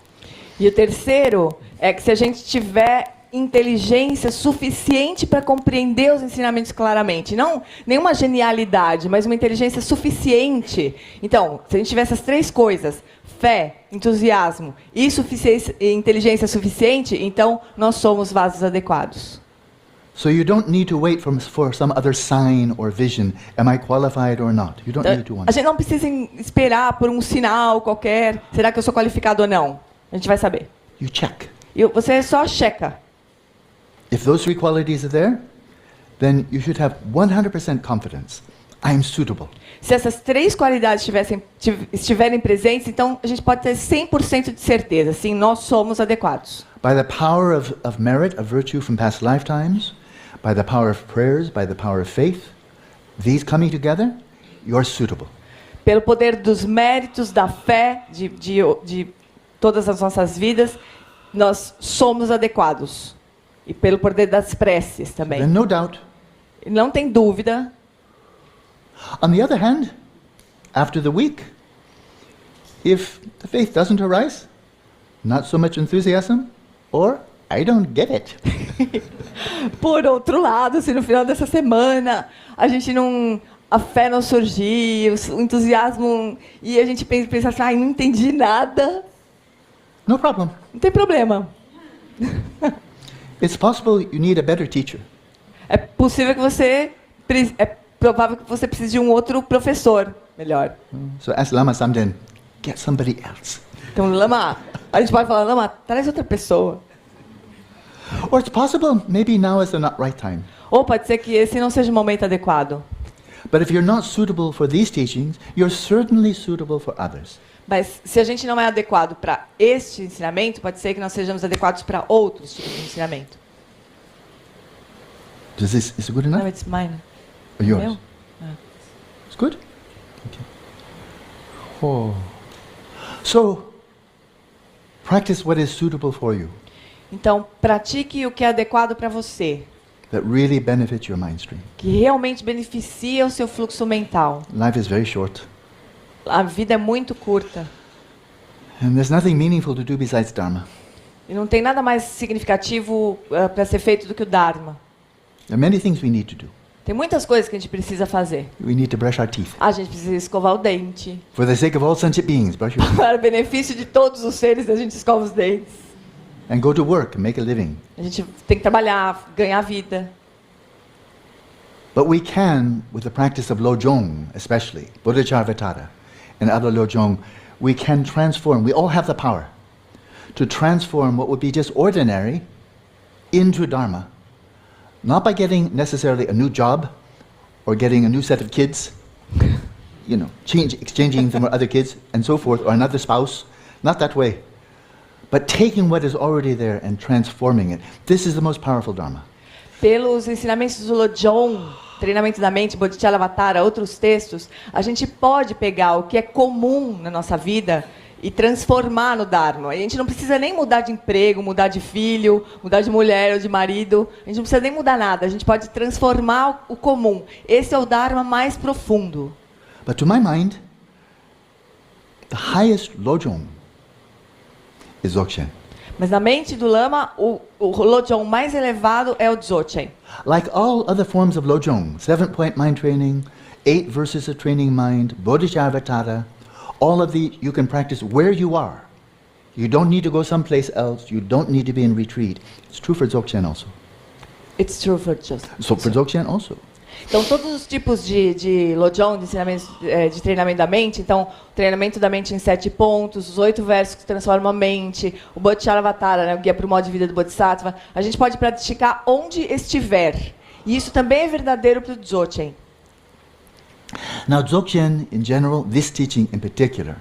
E o terceiro é que se a gente tiver inteligência suficiente para compreender os ensinamentos claramente, não nenhuma genialidade, mas uma inteligência suficiente. Então, se a gente tiver essas três coisas, fé, entusiasmo e inteligência suficiente, então nós somos vasos adequados. So you don't need to wait for some other sign or vision. Am I qualified or not? You don't need to A wonder. gente não precisa esperar por um sinal qualquer. Será que eu sou qualificado ou não? A gente vai saber. You check. E você só checa. If those three qualities are there, then you should have 100% confidence. I'm suitable. Se essas três qualidades estiverem presentes, então a gente pode ter 100% de certeza. Sim, nós somos adequados. By the power of merit, of virtue from past lifetimes, by the power of prayers, by the power of faith, these coming together, you're suitable. Pelo poder dos méritos, da fé, de todas as nossas vidas, nós somos adequados. E pelo poder das preces também. Then no doubt. Não tem dúvida. On the other hand, after the week, if the faith doesn't arise, not so much enthusiasm, or I don't get it. Por outro lado, se no final dessa semana a fé não surgir, o entusiasmo, e a gente pensa assim, não entendi nada, No problem. não tem problema. It's possible you need a better teacher. É provável que você precise de um outro professor melhor. So ask Lama Samden, get somebody else. Então, Lama, a gente pode falar, Lama, traz outra pessoa. Or it's possible maybe now is the not right time. Ou pode ser que esse não seja o momento adequado. But if you're not suitable for these teachings, you're certainly suitable for others. Mas se a gente não é adequado para este ensinamento, pode ser que nós sejamos adequados para outros tipos de ensinamento. Is it good enough? Não, it's mine. Or yours? Meu? It's good? Okay. Oh. So, practice what is suitable for you, Então, pratique o que é adequado para você, that really benefits your mind stream. que realmente beneficia o seu fluxo mental. Life is very short, A vida é muito curta and there's nothing meaningful to do besides Dharma. e não tem nada mais significativo para ser feito do que o Dharma. There are many things we need to do. Tem muitas coisas que a gente precisa fazer. We need to brush our teeth. A gente precisa escovar o dente. For the sake of all sentient beings, brush your teeth. Para o benefício de todos os seres, a gente escova os dentes. And go to work and make a living. A gente tem que trabalhar, ganhar vida. But we can, with the practice of Lojong especially, Bodhicharvatara and other Lojong, we can transform, we all have the power to transform what would be just ordinary into Dharma. Not by getting necessarily a new job or getting a new set of kids, exchanging them for other kids and so forth, or another spouse. Not that way. But taking what is already there and transforming it. This is the most powerful Dharma. Pelos ensinamentos do Lojong, Treinamento da Mente, Bodhicharvatara, outros textos, a gente pode pegar o que é comum na nossa vida e transformar no Dharma. A gente não precisa nem mudar de emprego, mudar de filho, mudar de mulher ou de marido. A gente não precisa nem mudar nada. A gente pode transformar o comum. Esse é o Dharma mais profundo. But to my mind, the highest Lojong is Dzogchen. Mas na mente do Lama, o Lojong mais elevado é o Dzogchen. Like all other forms of Lojong, 7-point mind training, 8 verses of training mind, Bodhicharvatara, all of these you can practice where you are. You don't need to go someplace else. You don't need to be in retreat. It's true for Dzogchen also. It's true for just. So for Dzogchen also. Então, todos os tipos de Lojong, de ensinamentos de treinamento da mente, então, treinamento da mente em 7 pontos, os 8 versos que transformam a mente, o Bodhicharvatara, né, o guia para o modo de vida do Bodhisattva, a gente pode praticar onde estiver. E isso também é verdadeiro para o Dzogchen. Now Dzogchen in general, this teaching in particular,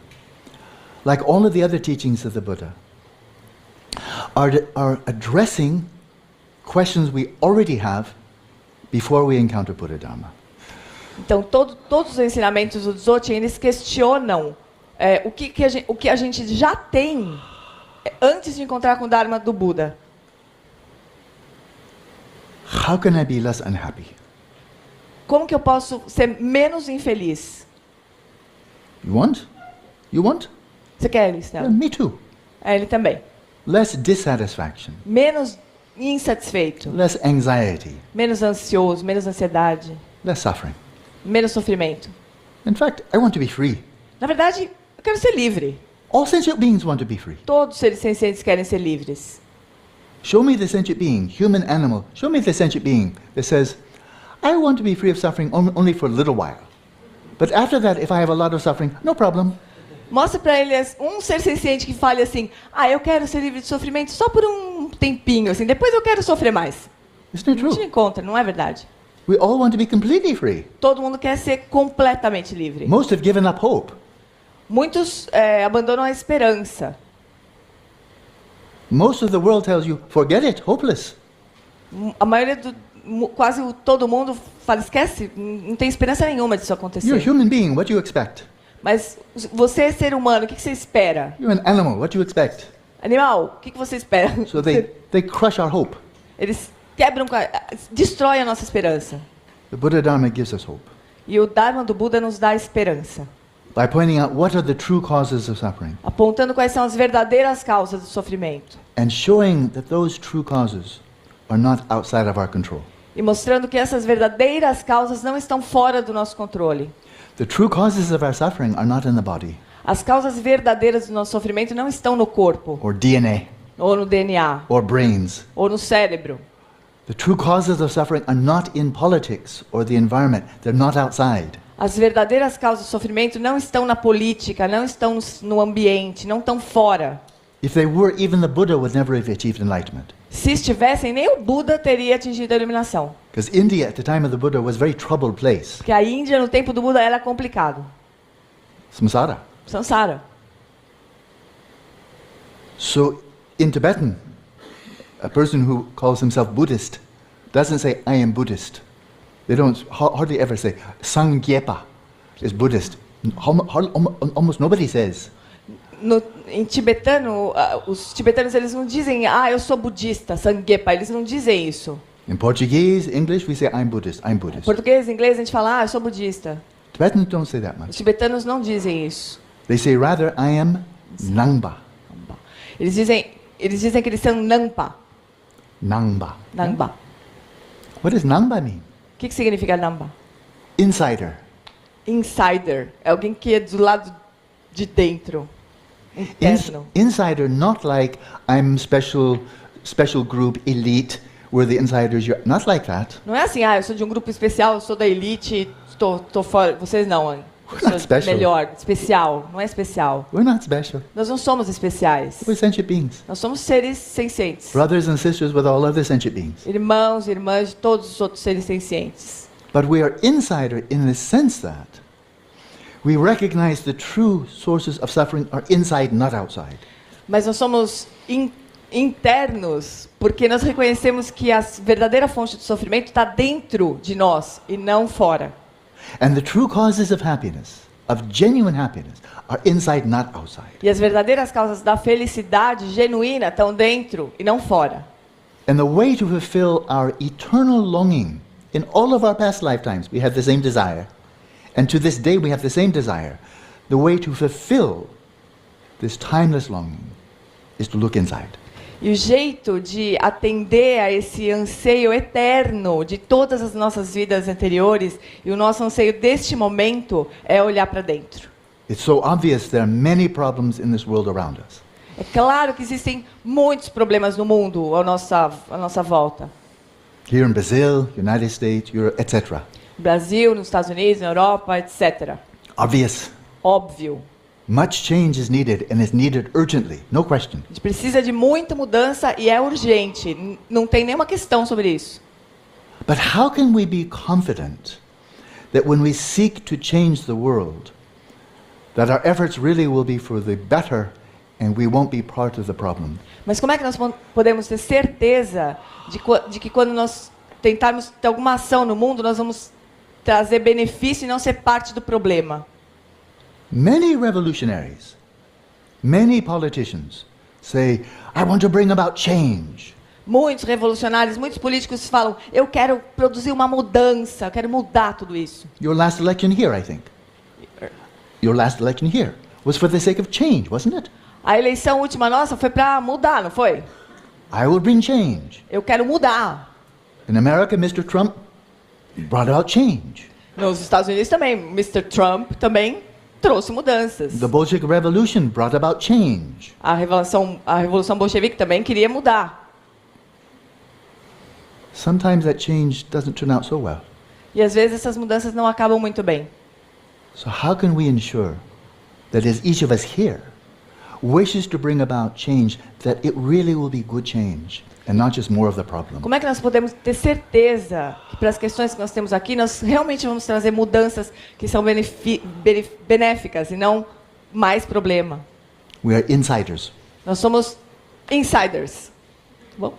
like all of the other teachings of the Buddha, are addressing questions we already have before we encounter Buddha Dharma. Então, todos os ensinamentos do Dzogchen, eles questionam o que a gente já tem antes de encontrar com o Dharma do Buda. How can I be less unhappy? Como que eu posso ser menos infeliz? You want? You want? Você quer, Yeah, Estela? me too. Ele também. Less dissatisfaction, Menos insatisfeito, less anxiety, menos ansioso, menos ansiedade, less suffering. menos sofrimento. In fact, I want to be free. Na verdade, eu quero ser livre. All sentient beings want to be free. Todos os seres sencientes querem ser livres. Show me the sentient being, human, animal. Show me the sentient being that says, I want to be free of suffering only for a little while. But after that, if I have a lot of suffering, no problem. Mostra para eles um ser senciente que fale assim: eu quero ser livre de sofrimento só por um tempinho, assim, depois eu quero sofrer mais. Isn't it A gente true? encontra, não é verdade? We all want to be completely free. Todo mundo quer ser completamente livre. Most have given up hope. Muitos abandonam a esperança. Most of the world tells you, forget it, hopeless. A maioria quase todo mundo fala: esquece, não tem esperança nenhuma disso acontecer. You're a human being, what do you expect? Mas você é ser humano, o que você espera? You're an animal, what do you expect? Animal, o que você espera? So they crush our hope. Eles quebram, destroem a nossa esperança. The Buddha Dharma gives us hope E o Dharma do Buda nos dá esperança, by pointing out what are the true causes of suffering apontando quais são as verdadeiras causas do sofrimento and showing that those true causes are not outside of our control. e mostrando que essas verdadeiras causas não estão fora do nosso controle. The true causes of our suffering are not in the body As causas verdadeiras do nosso sofrimento não estão no corpo, or DNA ou no DNA, or brains. ou no cérebro. The true causes of suffering are not in politics or the environment. They're not outside. As verdadeiras causas do sofrimento não estão na política, não estão no ambiente, não estão fora. If they were, even the Buddha would never have achieved enlightenment. Se estivessem, nem o Buda teria atingido a iluminação. Because India at the time of the Buddha was a very troubled place. Porque a Índia, no tempo do Buda, era complicado. Samsara. Samsara. So in Tibetan, a person who calls himself Buddhist doesn't say, I am Buddhist. They don't hardly ever say, Sangyepa is Buddhist. Almost nobody says. Em tibetano, os tibetanos eles não dizem, eu sou budista, Sangyepa, eles não dizem isso. In Portuguese, English, we say, I'm Buddhist, I'm Em Buddhist. português, em inglês, a gente fala, eu sou budista. Tibetans don't say that Os much. tibetanos não dizem isso. They say rather, I am Nangpa. Eles dizem que eles são Nampa. Nangpa. Nangpa. What does Nangpa mean? O que significa Nampa? Insider. Insider. É alguém que é do lado de dentro. Interno. Insider, not like I'm special group, elite, we're the insiders. You're not like that. Não é assim, eu sou de um grupo especial, eu sou da elite, tô fora. Vocês não, eu not sou special. melhor. Especial. Não é especial. We're not special. Nós não somos especiais. We're sentient beings. Nós somos seres sencientes. Brothers and sisters with all other sentient beings. Irmãos e irmãs de todos os outros seres sencientes. But we are insider in the sense that we recognize the true sources of suffering are inside, not outside. Mas nós somos internos porque nós reconhecemos que a verdadeira fonte do sofrimento está dentro de nós e não fora. And the true causes of happiness, of genuine happiness, are inside, not outside. E as verdadeiras causas da felicidade genuína estão dentro e não fora. And the way to fulfill our eternal longing, in all of our past lifetimes, we have the same desire. And to this day, we have the same desire. The way to fulfill this timeless longing is to look inside. E o jeito de atender a esse anseio eterno de todas as nossas vidas anteriores e o nosso anseio deste momento é olhar para dentro. It's so obvious there are many problems in this world around us. É claro que existem muitos problemas no mundo à nossa volta. Here in Brazil, United States, Europe, etc. No Brasil, nos Estados Unidos, na Europa, etc. Obvious. Óbvio. Much change is needed and is needed urgently, no question. A gente precisa de muita mudança e é urgente. Não tem nenhuma questão sobre isso. But how can we be confident that when we seek to change the world, that our efforts really will be for the better and we won't be part of the problem? Mas como é que nós podemos ter certeza de que quando nós tentarmos ter alguma ação no mundo, nós vamos trazer benefício e não ser parte do problema? Many revolutionaries, many politicians say, I want to bring about change. Muitos revolucionários, muitos políticos falam, eu quero produzir uma mudança, eu quero mudar tudo isso. Your last election here, I think. Your last election here. was for the sake of change, wasn't it? A eleição última nossa foi para mudar, não foi? I will bring change. Eu quero mudar. In America, Mr. Trump brought about change. Nos Estados Unidos também, Mr. Trump também trouxe mudanças. The Bolshevik Revolution brought about change. A Revolução Bolchevique também queria mudar. Sometimes that change doesn't turn out so well. E às vezes essas mudanças não acabam muito bem. So how can we ensure that as each of us here wishes to bring about change, that it really will be good change and not just more of the problem? Como é que nós podemos ter certeza que para as questões que nós temos aqui, nós realmente vamos trazer mudanças que são benéficas e não mais problema? We are insiders. Nós somos insiders. Bom,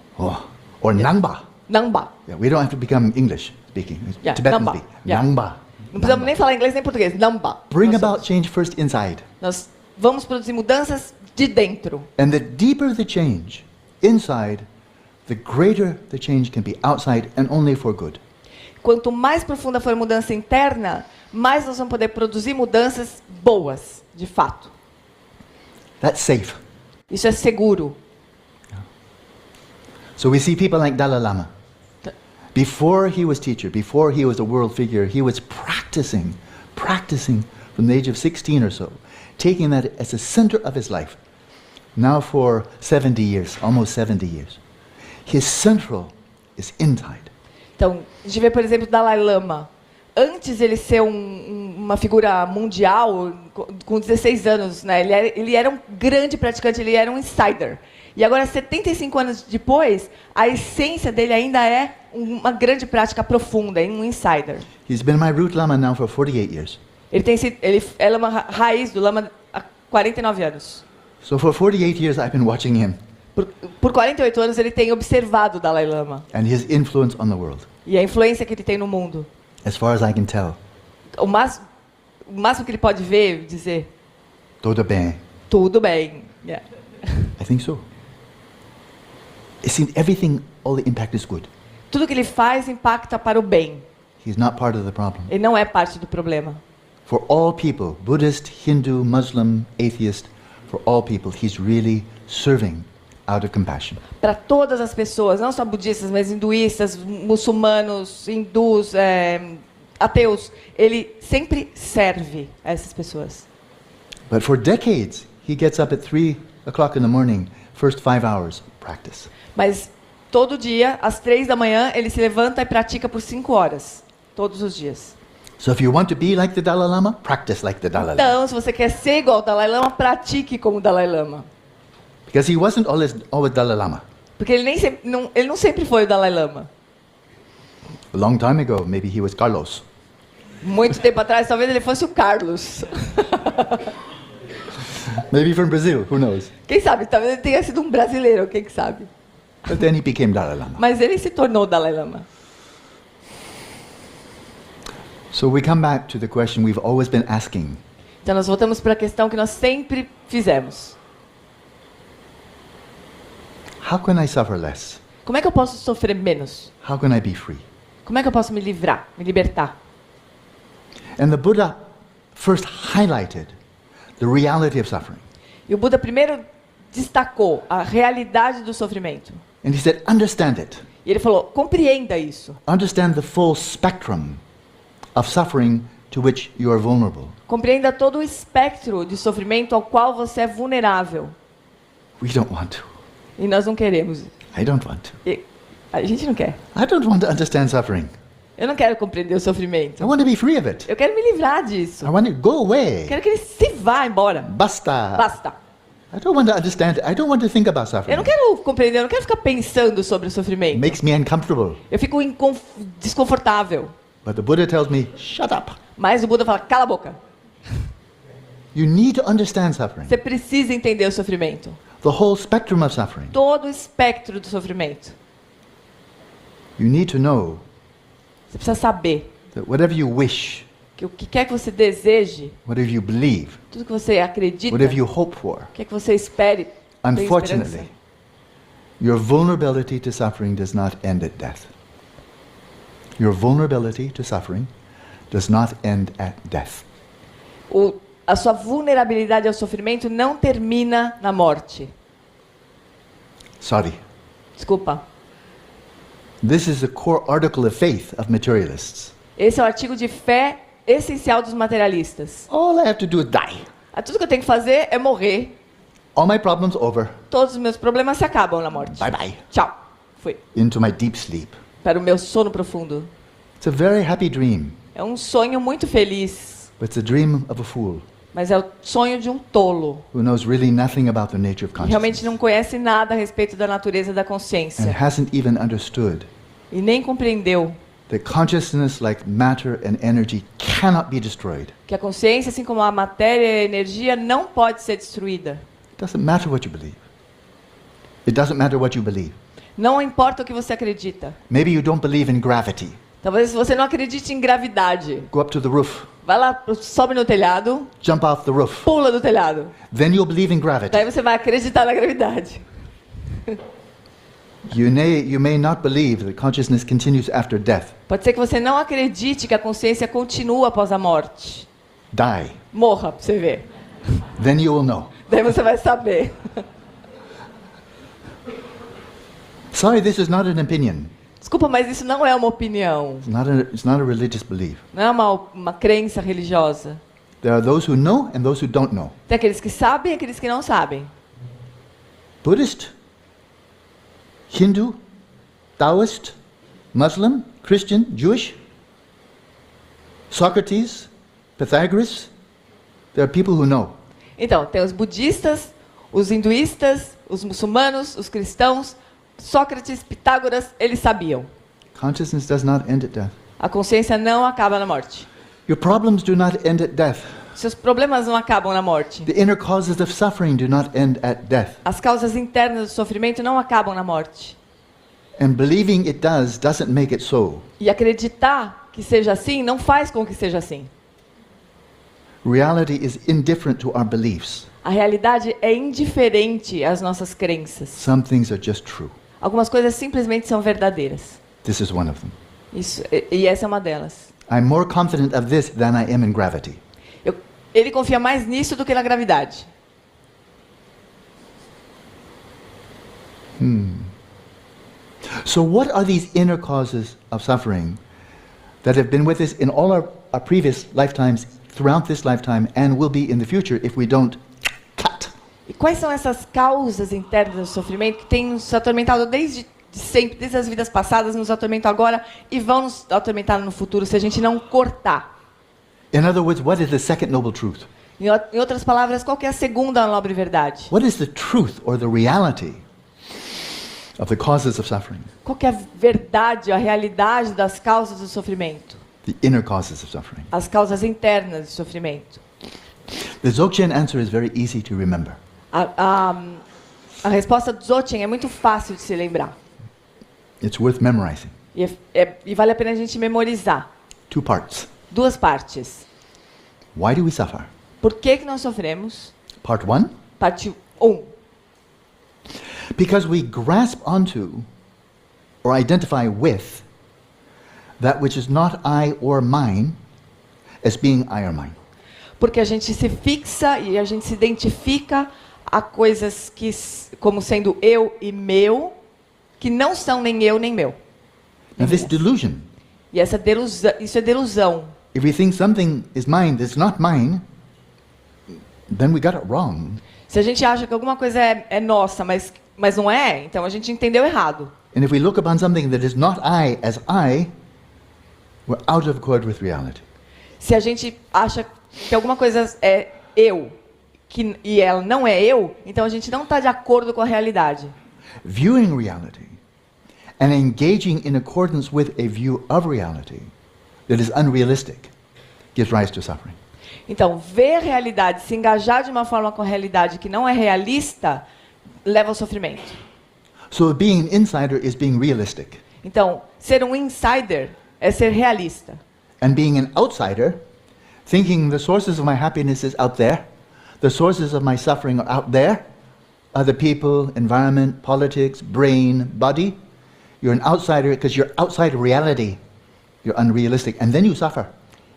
Or Nangba. Nangba. Yeah, we don't have to become English speaking. Yeah, Tibetans Nangba. speak. Yeah. Nangba. Não precisamos nem falar inglês nem português. Nangba. Bring Nós about somos. change first inside. Nós vamos produzir mudanças de dentro. And the deeper the change inside, the greater the change can be outside and only for good. Quanto mais profunda for a mudança interna, mais nós vamos poder produzir mudanças boas, de fato. That's safe. Isso é seguro. So we see people like Dalai Lama. Before he was teacher, before he was a world figure, he was practicing from the age of 16 or so, taking that as the center of his life. Now for 70 years, almost 70 years. His central is inside. Então, a gente vê, por exemplo, o Dalai Lama. Antes de ele ser uma figura mundial, com 16 anos, né, ele era um grande praticante, ele era um insider. E agora, 75 anos depois, a essência dele ainda é uma grande prática profunda, um insider. He's been my root Lama now for 48 years. Ele é uma raiz do Lama há 49 anos. So for 48 years I've been watching him Por 48 anos ele tem observado o Dalai Lama and his influence on the world, e a influência que ele tem no mundo. as far as I can tell. O máximo que ele pode ver, dizer, Tudo bem. tudo bem. Yeah. I think so. It seems everything, all the impact is good. Tudo que ele faz impacta para o bem. He's not part of the problem. Ele não é parte do problema. For all people, Buddhist, Hindu, Muslim, atheist, for all people, he's really serving out of compassion. Para todas as pessoas, não só budistas, mas hinduístas, muçulmanos, hindus, ateus, ele sempre serve a essas pessoas. But for decades, he gets up at 3 o'clock in the morning, first 5 hours, practice. Mas todo dia, às 3 da manhã, ele se levanta e pratica por 5 horas. Todos os dias. So if you want to be like the Dalai Lama, practice like the Dalai Lama. Então, se você quer ser igual ao Dalai Lama, pratique como o Dalai Lama. Because he wasn't always Dalai Lama. Porque ele não sempre foi o Dalai Lama. A long time ago, maybe he was Carlos. Muito tempo atrás, talvez ele fosse o Carlos. Maybe from Brazil, who knows? Quem sabe? Talvez ele tenha sido um brasileiro, quem sabe? But then he became Dalai Lama. Mas ele se tornou o Dalai Lama. So we come back to the question we've always been asking. Então nós voltamos para a questão que nós sempre fizemos. How can I suffer less? Como é que eu posso sofrer menos? How can I be free? Como é que eu posso me livrar, me libertar? And the Buddha first highlighted the reality of suffering. E o Buda primeiro destacou a realidade do sofrimento. And he said, understand it. E ele falou, compreenda isso. Understand the full spectrum of suffering to which you are vulnerable. Compreenda todo o espectro de sofrimento ao qual você é vulnerável. We don't want to. E nós não queremos. I don't want to. E a gente não quer. I don't want to understand suffering. Eu não quero compreender o sofrimento. I want to be free of it. Eu quero me livrar disso. I want it to go away. Eu quero que ele se vá embora. Basta. Basta. I don't want to understand it. I don't want to think about suffering. Eu não quero compreender, eu não quero ficar pensando sobre o It sofrimento. makes me uncomfortable. Eu fico desconfortável. But the Buddha tells me, shut up. Mas o Buda fala, cala a boca. You need to understand suffering. Você precisa entender o sofrimento. The whole spectrum of suffering. Todo o espectro do sofrimento. You need to know Você precisa saber that whatever you wish, que o que quer que você deseje, whatever you believe, tudo que você acredita, whatever you hope for, o que é que você espere, tem esperança. unfortunately, your vulnerability to suffering does not end at death. Your vulnerability to suffering does not end at death. a sua vulnerabilidade ao sofrimento não termina na morte. Sorry. Desculpa. This is the core article of faith of materialists. Esse é o artigo de fé essencial dos materialistas. All I have to do is die. Tudo que eu tenho que fazer é morrer. All my problems over. Todos os meus problemas se acabam na morte. Bye bye. Tchau. Fui. Into my deep sleep. Para o meu sono profundo. It's a very happy dream, É um sonho muito feliz, but it's a dream of a fool mas é o sonho de um tolo. who knows really nothing about the nature of Que realmente consciousness não conhece nada a respeito da natureza da and consciência. hasn't even understood E nem compreendeu that consciousness, like matter and energy, cannot be destroyed. que a consciência, assim como a matéria e a energia, não pode ser destruída. It doesn't matter what you believe. It doesn't matter what you believe. Não importa o que você acredita. Maybe you don't believe in gravity. Talvez você não acredite em gravidade. Go up to the roof, Vai lá, sobe no telhado, jump off the roof. pula do telhado. Then you'll believe in gravity. Daí você vai acreditar na gravidade. You may not believe that consciousness continues after death. Pode ser que você não acredite que a consciência continua após a morte. Die. Morra, pra você ver. Then you will know. Daí você vai saber. Sorry, this is not an opinion. Desculpa, mas isso não é uma opinião. It's not a religious belief. Não é uma crença religiosa. There are those who know and those who don't know. Tem aqueles que sabem e aqueles que não sabem. Buddhist, Hindu, Taoist, Muslim, Christian, Jewish, Socrates, Pythagoras. There are people who know. Então, tem os budistas, os hinduístas, os muçulmanos, os cristãos, Sócrates, Pitágoras, eles sabiam. Consciousness does not end at death. A consciência não acaba na morte. Your problems do not end at death. Seus problemas não acabam na morte. The inner causes of suffering do not end at death. As causas internas do sofrimento não acabam na morte. And believing it doesn't make it so. E acreditar que seja assim não faz com que seja assim. Reality is indifferent to our beliefs. A realidade é indiferente às nossas crenças. Some things are just true. Algumas coisas simplesmente são verdadeiras. This is one of them. E essa é uma delas. I'm more confident of this than I am in gravity. Ele confia mais nisso do que na gravidade. So what are these inner causes of suffering that have been with us in all our previous lifetimes, throughout this lifetime, and will be in the future if we don't cut? E quais são essas causas internas do sofrimento que têm nos atormentado desde sempre, desde as vidas passadas, nos atormentam agora e vão nos atormentar no futuro se a gente não cortar? In other words, what is the second noble truth? Em outras palavras, qual que é a segunda nobre verdade? What is the truth or the reality of the causes of suffering? Qual que é a verdade, a realidade das causas do sofrimento? The inner causes of suffering. As causas internas do sofrimento. The Dzogchen answer is very easy to remember. A resposta do Dzogchen é muito fácil de se lembrar. It's worth memorizing. E vale a pena a gente memorizar. 2 parts. 2 partes. Why do we suffer? Por que nós sofremos? Part 1. Parte 1. Because we grasp onto or identify with that which is not I or mine as being I or mine. Porque a gente se fixa e a gente se identifica a coisas que como sendo eu e meu, que não são nem eu nem meu. Now this delusion, E isso é delusão. if we think something is mine that's not mine, then we got it wrong. Se a gente acha que alguma coisa é nossa, mas não é, então a gente entendeu errado. And if we look upon something that is not I as I, we're out of accord with reality. Se a gente acha que alguma coisa é eu e ela não é eu, então a gente não está de acordo com a realidade. Viewing reality and engaging in accordance with a view of reality that is unrealistic gives rise to suffering. Então, ver a realidade, se engajar de uma forma com a realidade que não é realista, leva ao sofrimento. So being an insider is being realistic. Então, ser um insider é ser realista. And being an outsider, thinking the sources of my happiness is out there, the sources of my suffering are out there, other people, environment, politics, brain, body. You're an outsider because you're outside of reality. You're unrealistic, and then you suffer.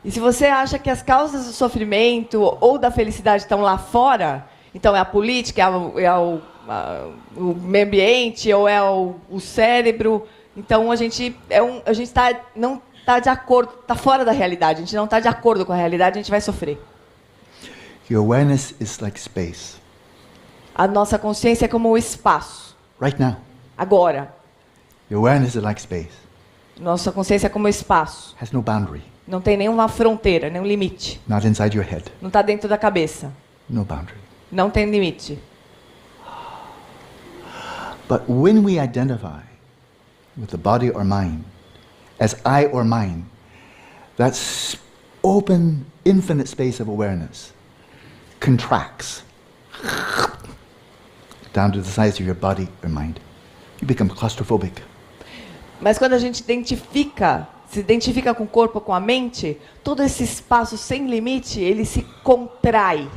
E se você acha que as causas do sofrimento ou da felicidade estão lá fora, então é a política, o meio ambiente ou é o cérebro, então a gente não está de acordo, está fora da realidade, a gente não está de acordo com a realidade, a gente vai sofrer. Your awareness is like space. A nossa consciência é como o espaço. Right now. Agora. Your awareness is like space. Nossa consciência é como o espaço. Has no boundary. Não tem nenhuma fronteira, nenhum limite. Not inside your head. Não está dentro da cabeça. No boundary. Não tem limite. But when we identify with the body or mind as I or mine, that open, infinite space of awareness contracts down to the size of your body or mind. You become claustrophobic. Mas quando a gente se identifica com o corpo, com a mente, todo esse espaço sem limite, ele se contrai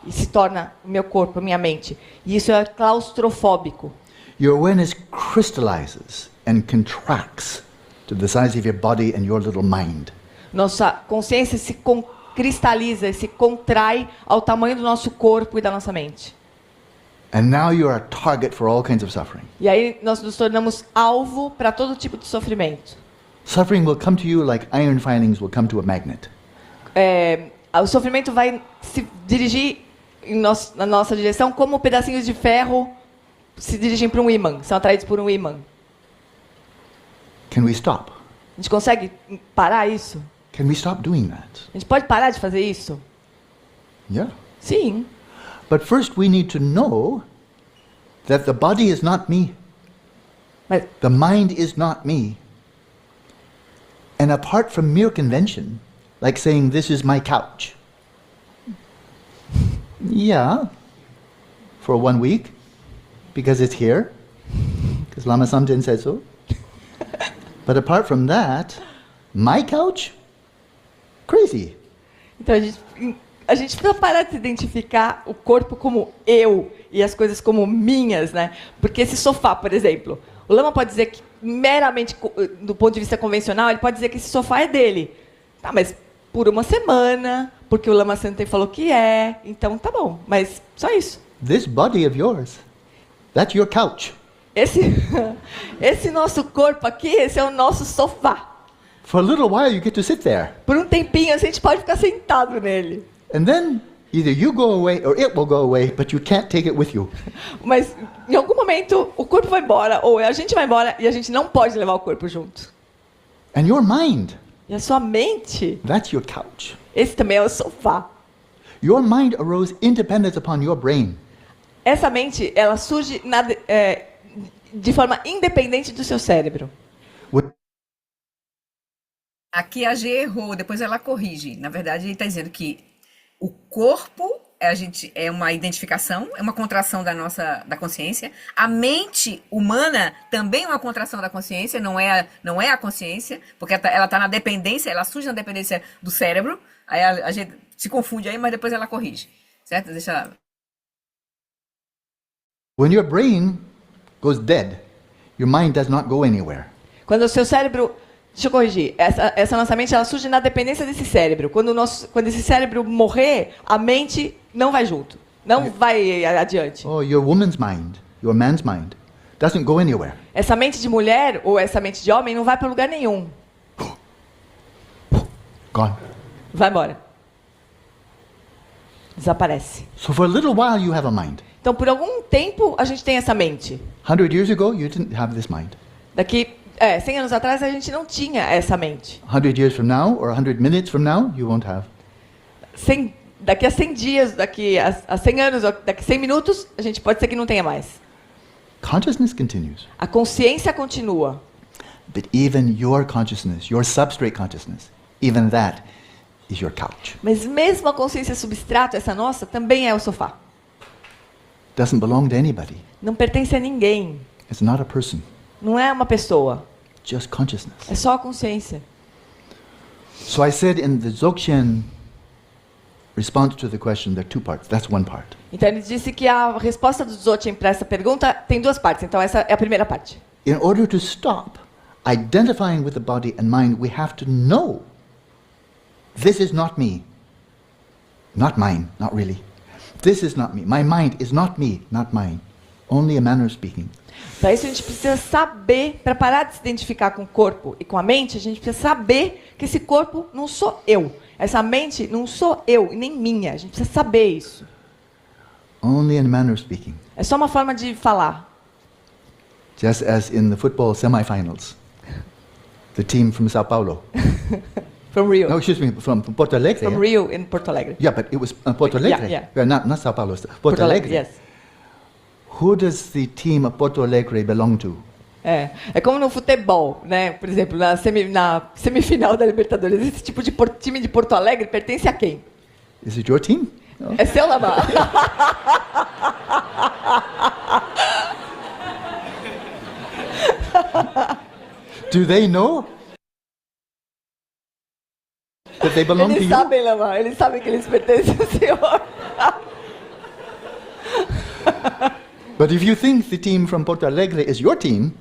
e se torna o meu corpo, a minha mente. E isso é claustrofóbico. Your awareness crystallizes and contracts to the size of your body and your little mind. Nossa consciência se cristaliza e se contrai ao tamanho do nosso corpo e da nossa mente. And now you are a target for all kinds of suffering. E aí nós nos tornamos alvo para todo tipo de sofrimento. Suffering will come to you like iron filings will come to a magnet. O sofrimento vai se dirigir na nossa direção como pedacinhos de ferro se dirigem para um ímã, são atraídos por um ímã. Can we stop? A gente consegue parar isso? Can we stop doing that? A gente pode parar de fazer isso? Yeah. Sim. But first we need to know that the body is not me. Mas, The mind is not me. And apart from mere convention, like saying this is my couch. Yeah. For 1 week. Because it's here. Because Lama Samten said so. But apart from that, my couch? Crazy. então a gente precisa parar de identificar o corpo como eu e as coisas como minhas, né? Porque esse sofá, por exemplo, o Lama pode dizer que meramente do ponto de vista convencional, ele pode dizer que esse sofá é dele. Tá, mas por uma semana, porque o Lama Samten falou que é, então tá bom, mas só isso. This body of yours, that's your couch. Esse nosso corpo aqui, esse é o nosso sofá. For a little while you get to sit there. Por um tempinho a gente pode ficar sentado nele. And then either you go away or it will go away, but you can't take it with you. Mas em algum momento o corpo vai embora, ou a gente vai embora e a gente não pode levar o corpo junto. And your mind, E a sua mente, that's your couch. esse também é o sofá. Your mind arose independent upon your brain. Essa mente, ela surge de forma independente do seu cérebro. Aqui a G errou, depois ela corrige. Na verdade, ele está dizendo que o corpo é uma identificação, é uma contração da consciência. A mente humana também é uma contração da consciência, não é a consciência, porque ela está na dependência, ela surge na dependência do cérebro. Aí a gente se confunde aí, mas depois ela corrige. Certo? Deixa. When your brain goes dead, your mind does not go anywhere. Quando o seu cérebro... Deixa eu corrigir. Essa nossa mente, ela surge na dependência desse cérebro. Quando esse cérebro morrer, a mente não vai junto. Não vai adiante. Oh, your woman's mind, your man's mind, doesn't go anywhere. Essa mente de mulher ou essa mente de homem não vai para lugar nenhum. Gone. Vai embora. Desaparece. So for a little while you have a mind. Então, por algum tempo, a gente tem essa mente. 100 years ago, you didn't have this mind. 100 anos atrás, a gente não tinha essa mente. 100 years from now, or 100 minutes from now, you won't have. Daqui a 100 dias, daqui a 100 anos, daqui a 100 minutos, a gente pode ser que não tenha mais. Consciousness continues. A consciência continua. But even your consciousness, your substrate consciousness, even that is your couch. Mas mesmo a consciência substrato, essa nossa, também é o sofá. Doesn't belong to anybody. Não pertence a ninguém. It's not a person. Não é uma pessoa. Just consciousness. É só a consciência. So I said in the Dzogchen response to the question, there are 2 parts. That's one part. Então ele disse que a resposta do Dzogchen para essa pergunta tem 2 partes. Então essa é a primeira parte. In order to stop identifying with the body and mind, we have to know This is not me. Not mine, not really. This is not me. My mind is not me, not mine. Only a manner of speaking. Para isso a gente precisa saber, para parar de se identificar com o corpo e com a mente, a gente precisa saber que esse corpo não sou eu. Essa mente não sou eu e nem minha. A gente precisa saber isso. Only in a manner of speaking. É só uma forma de falar. Just as in the football semifinals. The team from Sao Paulo. From Rio. No, excuse me, from Porto Alegre. From Rio in Porto Alegre. Yeah, but it was Porto Alegre. Yeah. Not Sao Paulo. Porto Alegre. Yes. Who does the team of Porto Alegre belong to? É como no futebol, né? Por exemplo, na semifinal da Libertadores, esse tipo de time de Porto Alegre pertence a quem? Is it your team? No? É seu, Lamar. Do they know that they belong to Eles you? sabem, Lamar. Eles sabem que eles pertencem ao Senhor. But if you think the team from Porto Alegre is your team,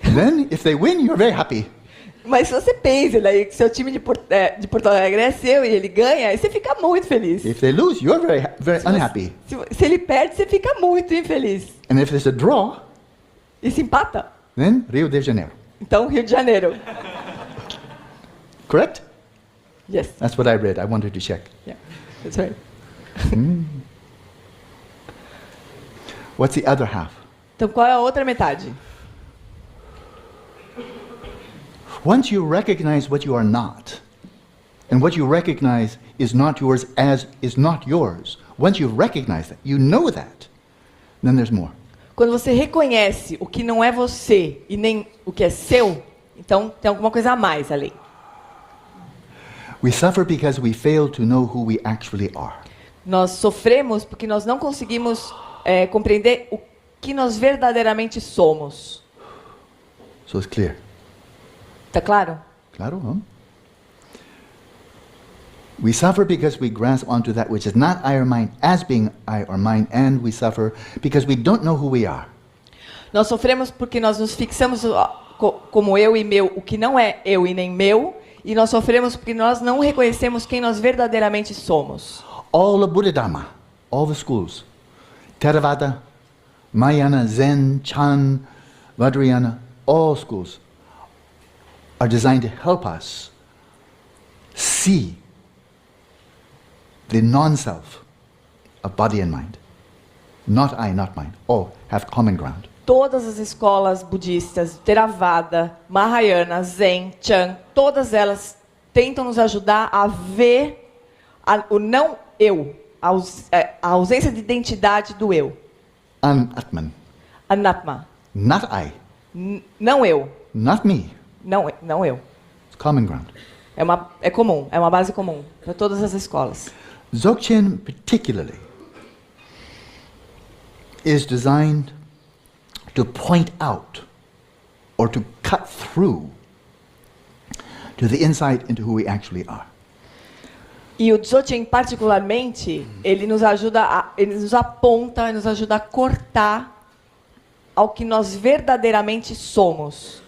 then if they win, you're very happy. Mas se você pensa, né, que seu time de Porto Alegre é seu e ele ganha, aí você fica muito feliz. If they lose, you're very unhappy. Se ele perde, você fica muito infeliz. And if there's a draw, E se empata? then Rio de Janeiro. Então, Rio de Janeiro. Correct? Yes. That's what I read. I wanted to check. Yeah. That's right. What's the other half? Então, qual é a outra metade? Once you recognize what you are not, and what you recognize is not yours as is not yours, once you recognize that, you know that, then there's more. Quando você reconhece o que não é você e nem o que é seu, então tem alguma coisa a mais ali. We suffer because we fail to know who we actually are. Nós sofremos porque nós não conseguimos compreender o que nós verdadeiramente somos. So it's clear. Tá claro? Claro, huh? We suffer because we grasp onto that which is not I or mine as being I or mine, and we suffer because we don't know who we are. Nós sofremos porque nós nos fixamos como eu e meu, o que não é eu e nem meu, e nós sofremos porque nós não reconhecemos quem nós verdadeiramente somos. All the Buddha Dharma, all the schools, Theravada, Mahayana, Zen, Chan, Vajrayana, all schools are designed to help us see the non-self of body and mind. Not I, not mine. All have common ground. Todas as escolas budistas, Theravada, Mahayana, Zen, Chan, todas elas tentam nos ajudar a ver o não eu, a ausência de identidade do eu. Anatman. Anatma. Not I. Não eu. Not me. Não eu. It's common ground. É comum, é uma base comum para todas as escolas. Dzogchen particularly is designed to point out or to cut through to the insight into who we actually are. E o Dzogchen particularmente, ele nos ajuda, ele nos aponta, ele nos ajuda a cortar ao que nós verdadeiramente somos.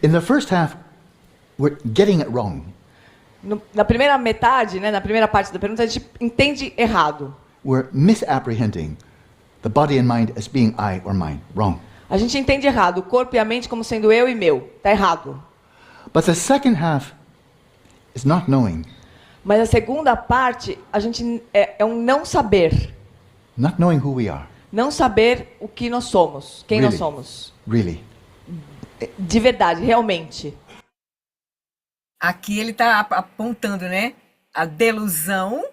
In the first half, we're getting it wrong. Na primeira metade, né, na primeira parte da pergunta, a gente entende errado. We're misapprehending the body and mind as being I or mine. Wrong. A gente entende errado o corpo e a mente como sendo eu e meu. Está errado. But the second half is not knowing. Mas a segunda parte, a gente é um não saber. Not knowing who we are. Não saber o que nós somos, quem nós somos. Really. De verdade, realmente. Aqui ele está apontando, né? A delusão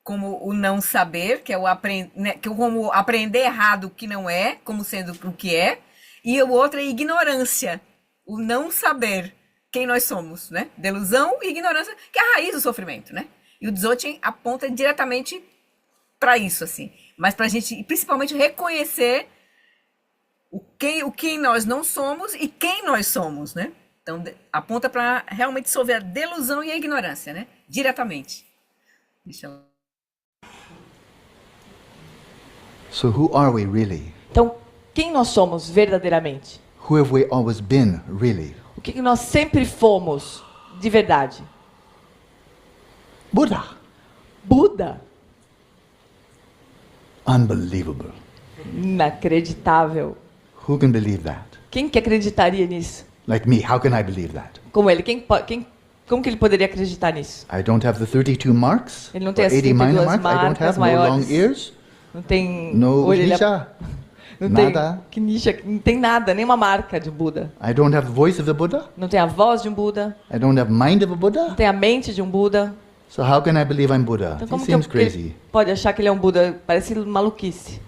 como o não saber, que é como aprender errado o que não é, como sendo o que é, e o outro é ignorância, o não saber quem nós somos, né? Delusão e ignorância, que é a raiz do sofrimento, né? E o Dzogchen aponta diretamente para isso, assim. Mas para a gente, principalmente, reconhecer o quem nós não somos e quem nós somos, né? Então, aponta para realmente dissolver a delusão e a ignorância, né? Diretamente. Deixa eu... So who are we really? Então, quem nós somos verdadeiramente? Who have we always been really? O que nós sempre fomos de verdade? Buddha. Buda. Unbelievable. Inacreditável. Who can believe that? Quem que acreditaria nisso? Like me, how can I believe that? Como ele. Como que ele poderia acreditar nisso? I don't have the 32 marks, Ele não or tem as 80 minor 32 marks. I don't marcas have no long maiores. ears, Não tem no orelha, nisha, não tem nada. que nisha, não tem nada, nenhuma marca de Buda. I don't have the voice of the Buddha. Não tem a voz de um Buda, I don't have mind of a não Buddha. tem a mente de um Buda. So how can I believe I'm Buddha? Então He como que seems ele crazy. pode achar que ele é um Buda? Parece maluquice.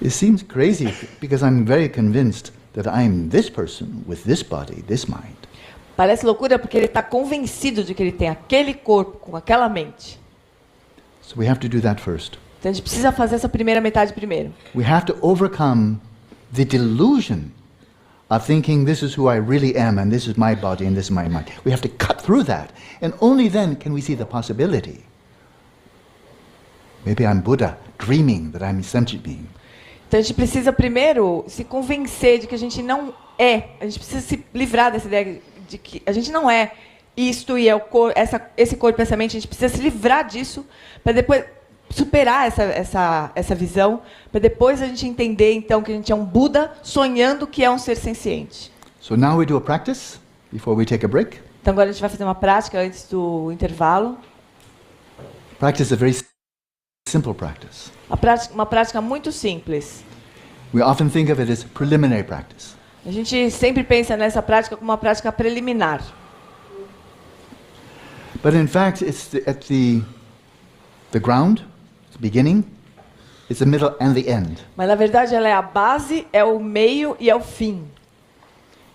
It seems crazy because I'm very convinced that I'm this person with this body, this mind. Parece loucura porque ele está convencido de que ele tem aquele corpo com aquela mente. So we have to do that first. Então a gente precisa fazer essa primeira metade primeiro. We have to overcome the delusion of thinking this is who I really am and this is my body and this is my mind. We have to cut through that, and only then can we see the possibility. Maybe I'm Buddha, dreaming that I'm a sentient being. Então a gente precisa primeiro se convencer de que a gente não é. A gente precisa se livrar dessa ideia de que a gente não é isto e é esse corpo e essa mente. A gente precisa se livrar disso para depois superar essa visão, para depois a gente entender então que a gente é um Buda sonhando que é um ser senciente. So now we do a practice before we take a break. Então agora a gente vai fazer uma prática antes do intervalo. Practice is a very simple practice. Uma prática muito simples. We often think of it as preliminary practice. A gente sempre pensa nessa prática como uma prática preliminar. But in fact, it's at the ground, the beginning, it's the middle and the end. Mas na verdade ela é a base, é o meio e é o fim.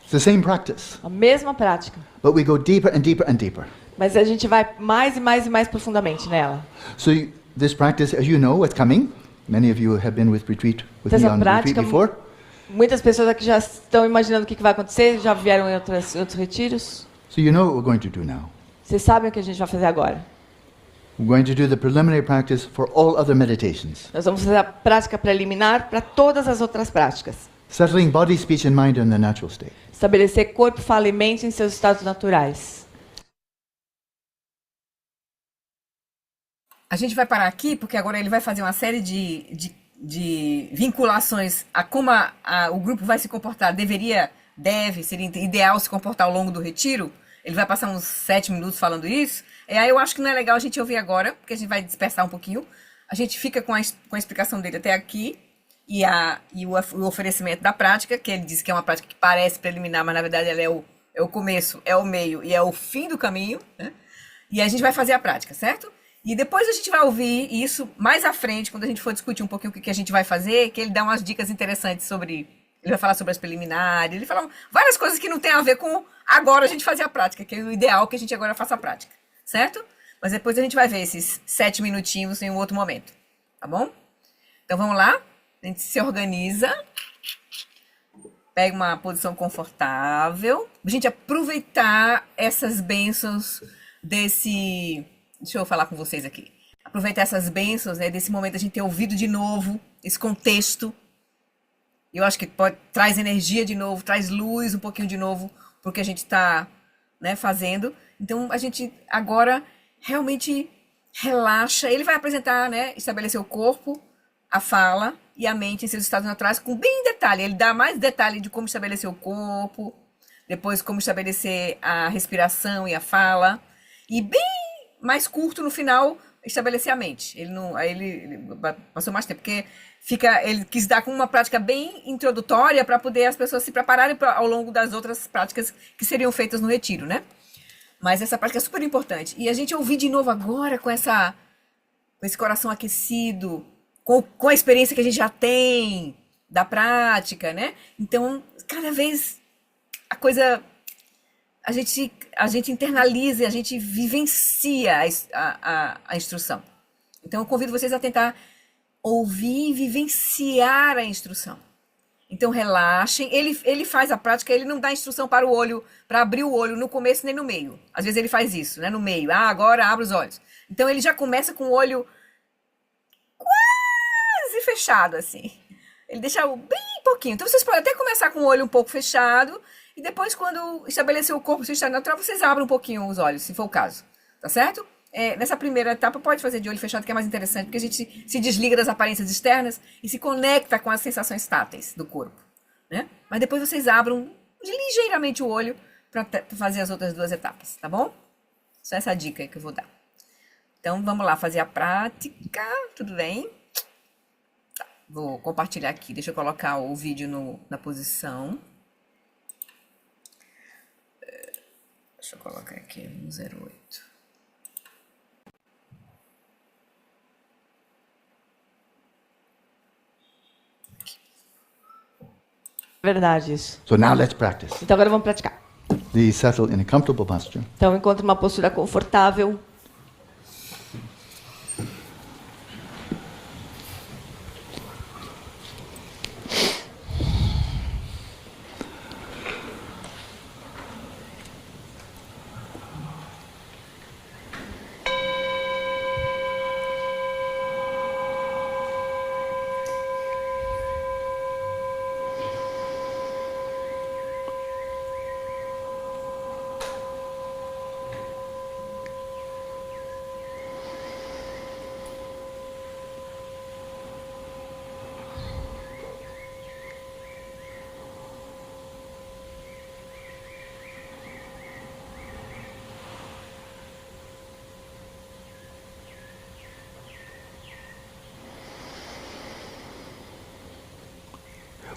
It's the same practice, A mesma prática. but we go deeper and deeper and deeper. Mas a gente vai mais e mais e mais profundamente nela. So this practice, as you know, what's coming. Many of you have been with retreat with me Essa on retreat prática, before. muitas pessoas aqui já estão imaginando o que vai acontecer, já vieram em outros retiros. So you know what we're going to do now. Vocês sabem o que a gente vai fazer agora. We're going to do the preliminary practice for all other meditations. Nós vamos fazer a prática preliminar para todas as outras práticas. Settling body, speech and mind in the natural state. Estabelecer corpo, fala e mente em seus estados naturais. A gente vai parar aqui, porque agora ele vai fazer uma série de vinculações a como o grupo vai se comportar. Seria ideal se comportar ao longo do retiro. Ele vai passar uns 7 minutos falando isso. E aí eu acho que não é legal a gente ouvir agora, porque a gente vai dispersar um pouquinho. A gente fica com a explicação dele até aqui e o oferecimento da prática, que ele diz que é uma prática que parece preliminar, mas na verdade ela é o começo, é o meio e é o fim do caminho, né? E a gente vai fazer a prática, certo? E depois a gente vai ouvir isso mais à frente, quando a gente for discutir um pouquinho o que a gente vai fazer, que ele dá umas dicas interessantes sobre... Ele vai falar sobre as preliminares, ele fala várias coisas que não tem a ver com agora a gente fazer a prática, que é o ideal que a gente agora faça a prática, certo? Mas depois a gente vai ver esses 7 minutinhos em um outro momento, tá bom? Então vamos lá, a gente se organiza, pega uma posição confortável, a gente aproveitar essas bênçãos desse... Deixa eu falar com vocês aqui. Aproveitar essas bênçãos, né, desse momento a gente ter ouvido de novo esse contexto. Eu acho que traz energia de novo, traz luz um pouquinho de novo pro que a gente está, né, fazendo. Então a gente agora realmente relaxa. Ele vai apresentar, né, estabelecer o corpo, a fala e a mente em seus estados naturais com bem detalhe. Ele dá mais detalhe de como estabelecer o corpo, depois como estabelecer a respiração e a fala. E bem mais curto no final, estabelecer a mente. Ele passou mais tempo, porque ele quis dar com uma prática bem introdutória para poder as pessoas se prepararem ao longo das outras práticas que seriam feitas no retiro, né? Mas essa prática é super importante. E a gente ouvir de novo agora com esse coração aquecido, com a experiência que a gente já tem da prática, né? Então, cada vez a coisa... A gente internaliza, a gente vivencia a instrução. Então, eu convido vocês a tentar ouvir e vivenciar a instrução. Então, relaxem. Ele faz a prática, ele não dá instrução para o olho, para abrir o olho no começo nem no meio. Às vezes ele faz isso, né? No meio. Agora abre os olhos. Então, ele já começa com o olho quase fechado, assim. Ele deixa bem pouquinho. Então, vocês podem até começar com o olho um pouco fechado E depois, quando estabelecer o corpo, seu estado natural, vocês abrem um pouquinho os olhos, se for o caso. Tá certo? Nessa primeira etapa, pode fazer de olho fechado, que é mais interessante, porque a gente se desliga das aparências externas e se conecta com as sensações táteis do corpo. Né? Mas depois vocês abram ligeiramente o olho para fazer as outras duas etapas, tá bom? Só essa dica aí que eu vou dar. Então, vamos lá fazer a prática. Tudo bem? Tá, vou compartilhar aqui. Deixa eu colocar o vídeo na posição. Deixa eu colocar aqui no 08. Verdade isso. So now let's practice. Então agora vamos praticar. Please settle in a comfortable posture. Então encontre uma postura confortável.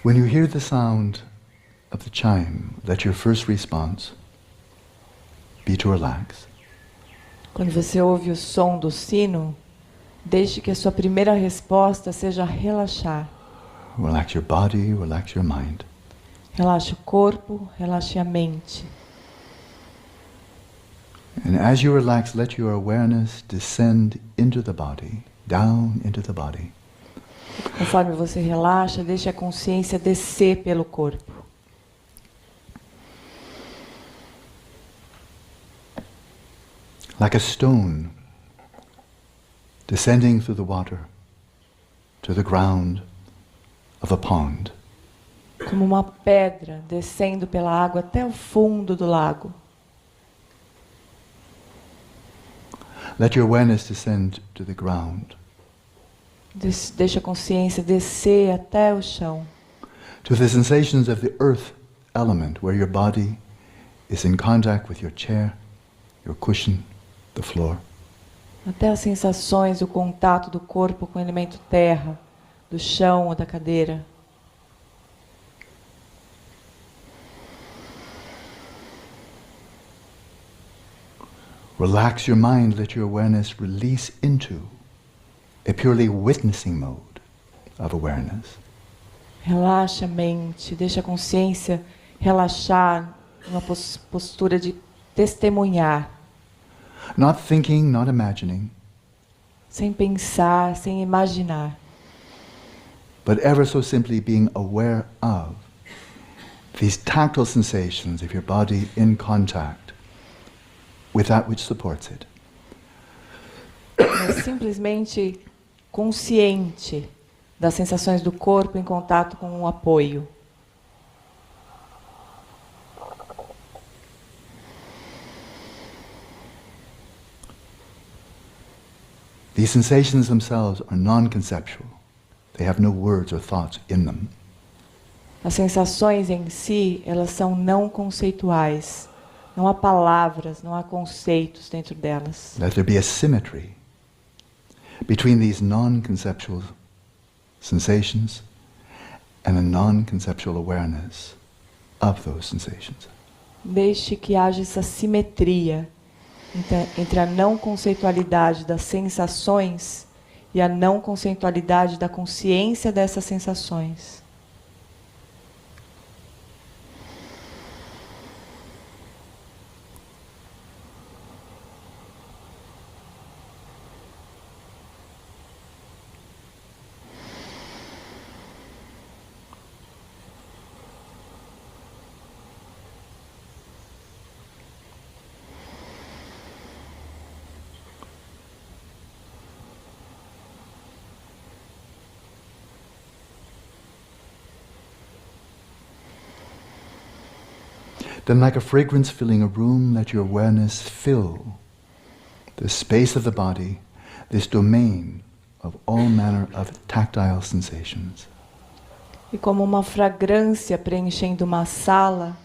When you hear the sound of the chime, let your first response be to relax. Quando você ouve o som do sino, deixe que a sua primeira resposta seja relaxar. Relax your body, relax your mind. Relaxe o corpo, relaxe a mente. And as you relax, let your awareness descend into the body, down into the body. Conforme você relaxa, deixe a consciência descer pelo corpo. Like a stone descending through the water to the ground of a pond. Como uma pedra descendo pela água até o fundo do lago. Let your awareness descend to the ground. Deixe a consciência descer até o chão. To the sensations of the earth element, where your body is in contact with your chair, your cushion, the floor. Até as sensações do contato do corpo com o elemento terra, do chão ou da cadeira. Relax your mind, let your awareness release into a purely witnessing mode of awareness. Relaxa a mente, deixa a consciência relaxar numa postura de testemunhar. Not thinking, not imagining, Sem pensar, sem imaginar. but ever so simply being aware of these tactile sensations of your body in contact with that which supports it. É simplesmente consciente das sensações do corpo em contato com o apoio. These sensations themselves are non-conceptual. They have no words or thoughts in them. As sensações em si, elas são não conceituais. Não há palavras, não há conceitos dentro delas. Let there be a symmetry between these non-conceptual sensations and a non-conceptual awareness of those sensations. Deixe que haja essa simetria entre a não conceitualidade das sensações e a não conceitualidade da consciência dessas sensações. Then, like a fragrance filling a room, let your awareness fill the space of the body, this domain of all manner of tactile sensations. E como uma fragrância preenchendo uma sala,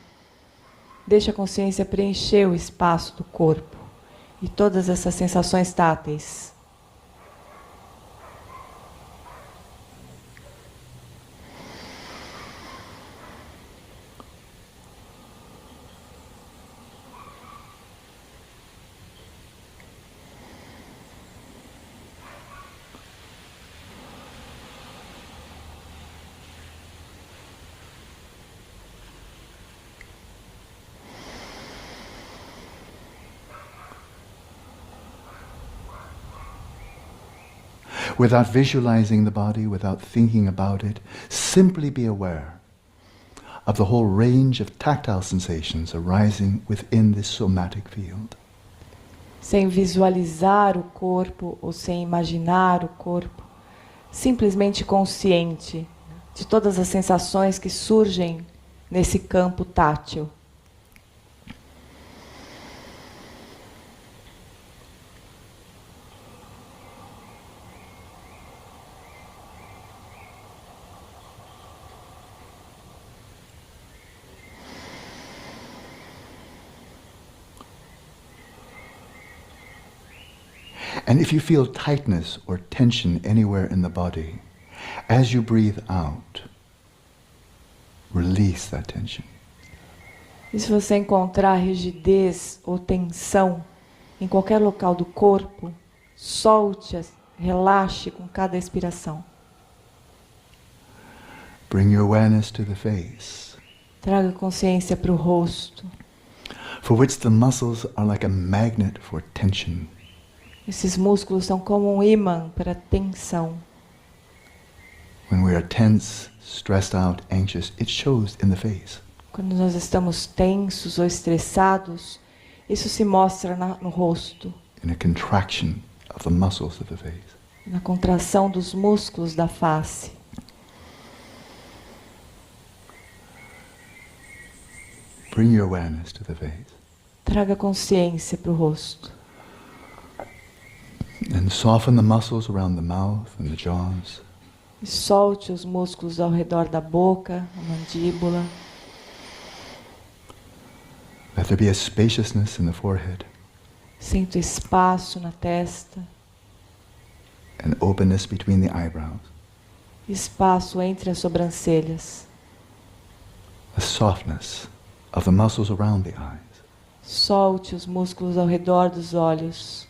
deixa a consciência preencher o espaço do corpo e todas essas sensações táteis. Without visualizing the body, without thinking about it, simply be aware of the whole range of tactile sensations arising within this somatic field. Sem visualizar o corpo ou sem imaginar o corpo, simplesmente consciente de todas as sensações que surgem nesse campo tátil. And if you feel tightness or tension anywhere in the body, as you breathe out, release that tension. E se você encontrar rigidez ou tensão em qualquer local do corpo, solte-a, relaxe com cada expiração. Bring your awareness to the face, Traga consciência para o rosto. for which the muscles are like a magnet for tension. Esses músculos são como um ímã para a tensão. When we are tense, stressed out, anxious, it shows in the face. Quando nós estamos tensos ou estressados, isso se mostra no rosto, In a contraction of the muscles of the face. na contração dos músculos da face. Bring your awareness to the face. Traga consciência para o rosto. And soften the muscles around the mouth and the jaws. E solte os músculos ao redor da boca, a mandíbula. Let there be a spaciousness in the forehead, Sinto espaço na testa, an openness between the eyebrows, espaço entre as sobrancelhas. a softness of the muscles around the eyes. Solte os músculos ao redor dos olhos.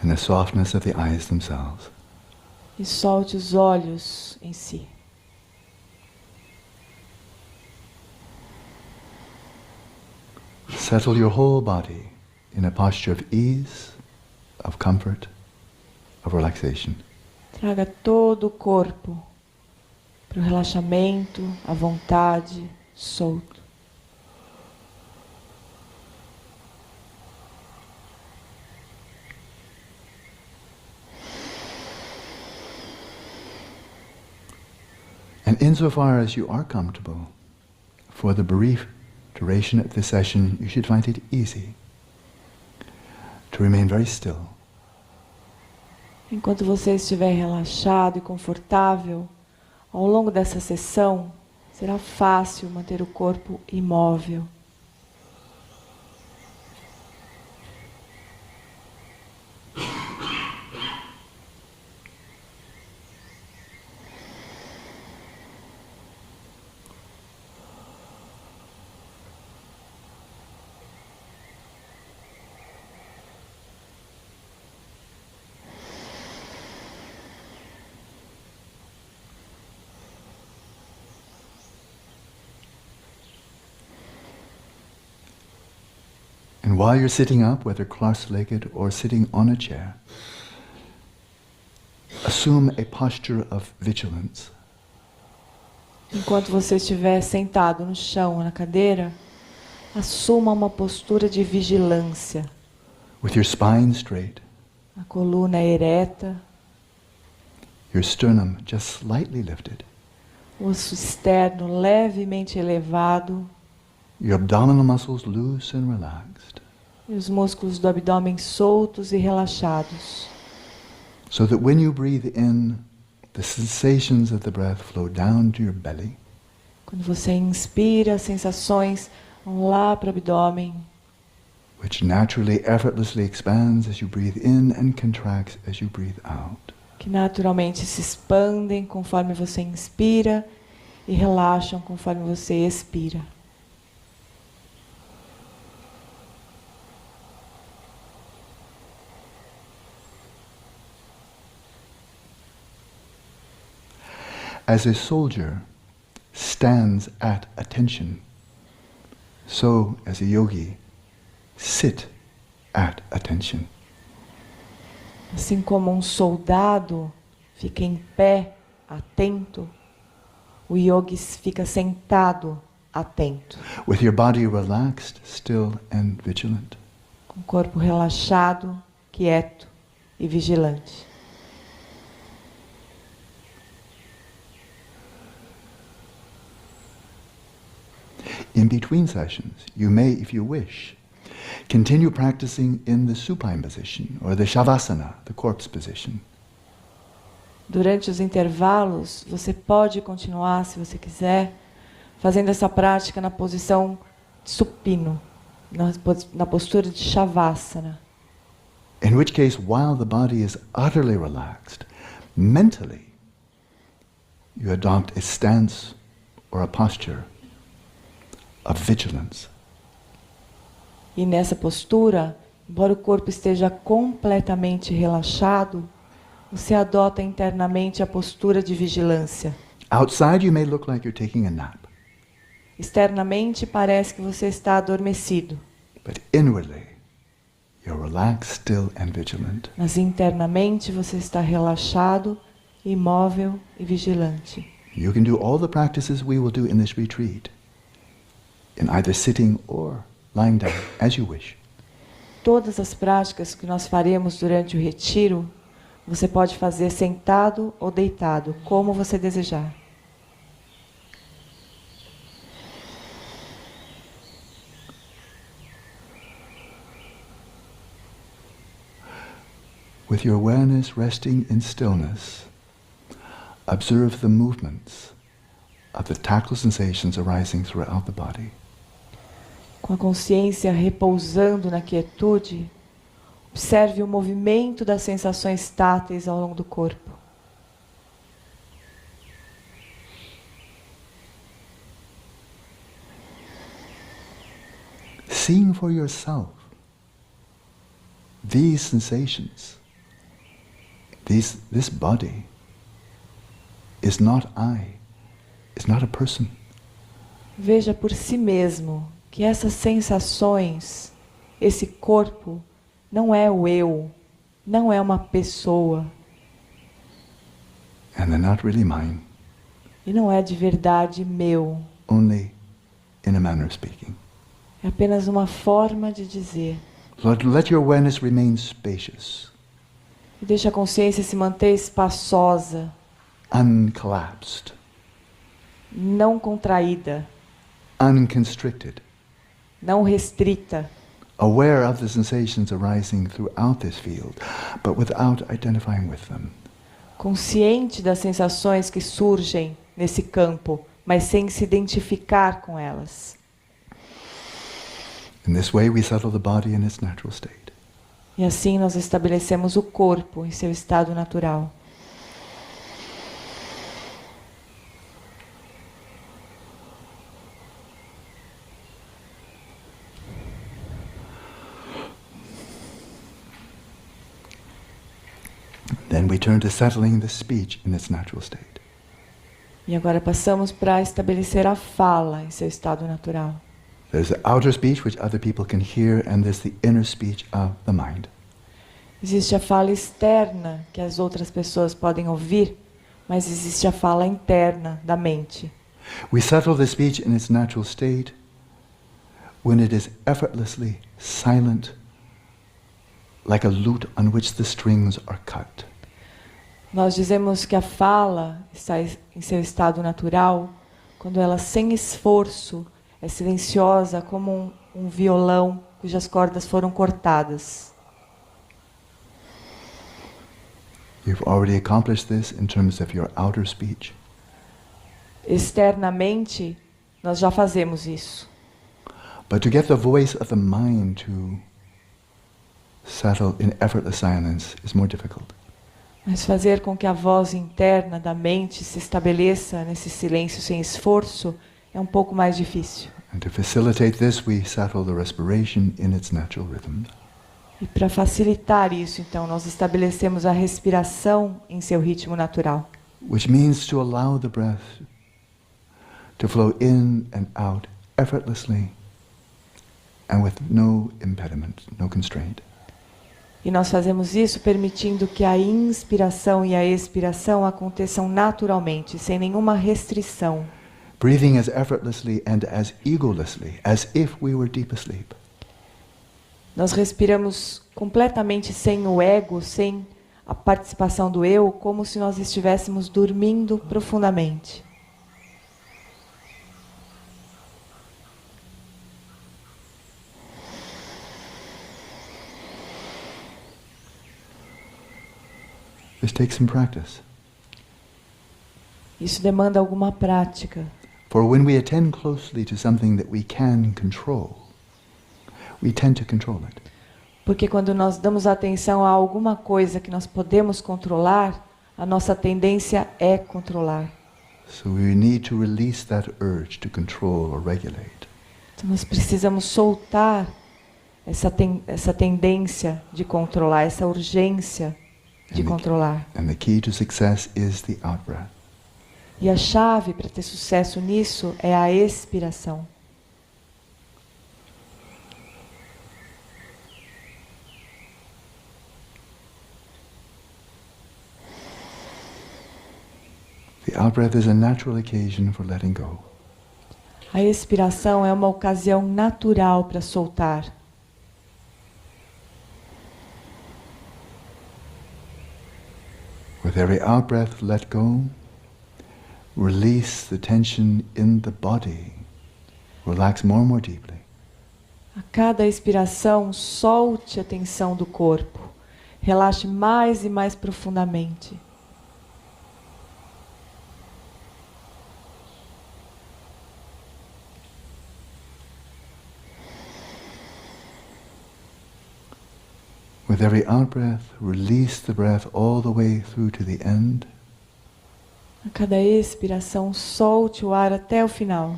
And the softness of the eyes themselves. E solte os olhos em si. Settle your whole body in a posture of ease, of comfort, of relaxation. Traga todo o corpo para o relaxamento, a vontade, solto. And insofar as you are comfortable, for the brief duration of this session, you should find it easy to remain very still. Enquanto você estiver relaxado e confortável, ao longo dessa sessão, será fácil manter o corpo imóvel. And while you're sitting up, whether cross-legged or sitting on a chair, assume a posture of vigilance. Enquanto você estiver sentado no chão, na cadeira, assuma uma postura de vigilância. With your spine straight, A coluna ereta, your sternum just slightly lifted, O osso externo levemente elevado. Your abdominal muscles loose and relaxed. E os músculos do abdômen soltos e relaxados. So that when you breathe in, the sensations of the breath flow down to your belly. Quando você inspira, as sensações vão lá para o abdômen. Which naturally, effortlessly expands as you breathe in and contracts as you breathe out. Que naturalmente se expandem conforme você inspira e relaxam conforme você expira. As a soldier stands at attention, so as a yogi, sit at attention. Assim como um soldado fica em pé, atento, o yogi fica sentado, atento. With your body relaxed, still and vigilant. Com o corpo relaxado, quieto e vigilante. In between sessions, you may, if you wish, continue practicing in the supine position or the shavasana, the corpse position. Durante os intervalos, você pode continuar, se você quiser, fazendo essa prática na posição de supino, na postura de shavasana. In which case, while the body is utterly relaxed, mentally, you adopt a stance or a posture of vigilance. E nessa postura, embora o corpo esteja completamente relaxado, você adota internamente a postura de vigilância. Outside, you may look like you're taking a nap. Externamente, parece que você está adormecido. But inwardly, you're relaxed, still and vigilant. Mas internamente, você está relaxado, imóvel e vigilante. You can do all the practices we will do in this retreat, in either sitting or lying down, as you wish. Todas as práticas que nós faremos durante o retiro, você pode fazer sentado ou deitado, como você desejar. With your awareness resting in stillness, observe the movements of the tactile sensations arising throughout the body. Com a consciência repousando na quietude, observe o movimento das sensações táteis ao longo do corpo. Seeing for yourself these sensations, this body is not I, is not a person. Veja por si mesmo que essas sensações, esse corpo, não é o eu, não é uma pessoa. And they're not really mine, E não é de verdade meu. only in a manner of speaking. É apenas uma forma de dizer. Let your awareness remain spacious, E deixa a consciência se manter espaçosa, uncollapsed, não contraída, unconstricted, não restrita, aware of the sensations arising throughout this field, but without identifying with them. consciente das sensações que surgem nesse campo, mas sem se identificar com elas. In this way we settle the body in its natural state. E assim nós estabelecemos o corpo em seu estado natural. Then we turn to settling the speech in its natural state. E agora passamos para estabelecer a fala em seu estado natural. There's the outer speech which other people can hear, and there's the inner speech of the mind. Existe a fala externa que as outras pessoas podem ouvir, mas existe a fala interna da mente. We settle the speech in its natural state when it is effortlessly silent, like a lute on which the strings are cut. Nós dizemos que a fala está em seu estado natural quando ela, sem esforço, é silenciosa como um violão cujas cordas foram cortadas. You've already accomplished this in terms of your outer speech. Externamente, nós já fazemos isso. But to get the voice of the mind to settle in effortless silence is more difficult. Mas fazer com que a voz interna da mente se estabeleça nesse silêncio sem esforço é um pouco mais difícil. And to facilitate this, we settle the respiration in its natural rhythm. E para facilitar isso, então, nós estabelecemos a respiração em seu ritmo natural. Which means to allow the breath to flow in and out effortlessly and with no impediment, no constraint. E nós fazemos isso permitindo que a inspiração e a expiração aconteçam naturalmente, sem nenhuma restrição. Breathing as effortlessly and as egolessly as if we were deep asleep. Nós respiramos completamente sem o ego, sem a participação do eu, como se nós estivéssemos dormindo profundamente. This takes some practice. Isso demanda alguma prática. For when we attend closely to something that we can control, we tend to control it. Porque quando nós damos atenção a alguma coisa que nós podemos controlar, a nossa tendência é controlar. So we need to release that urge to control or regulate. Então nós precisamos soltar essa tendência de controlar, essa urgência de controlar. And the key to success is the out-breath. E a chave para ter sucesso nisso é a expiração. The out-breath is a natural occasion for letting go. A expiração é uma ocasião natural para soltar. With every out-breath, let go. Release the tension in the body. Relax more and more deeply. A cada expiração, solte a tensão do corpo. Relaxe mais e mais profundamente. With every out-breath, release the breath all the way through to the end. A cada expiração, solte o ar até o final.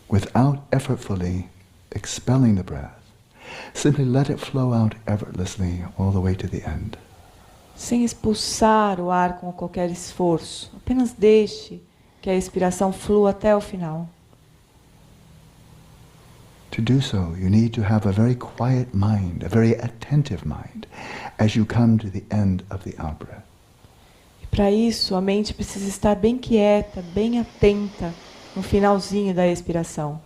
Without effortfully expelling the breath, simply let it flow out effortlessly all the way to the end. Sem expulsar o ar com qualquer esforço. Apenas deixe que a expiração flua até o final. To do so, you need to have a very quiet mind, a very attentive mind, as you come to the end of the out-breath. E para isso, a mente precisa estar bem quieta, bem atenta no finalzinho da expiração.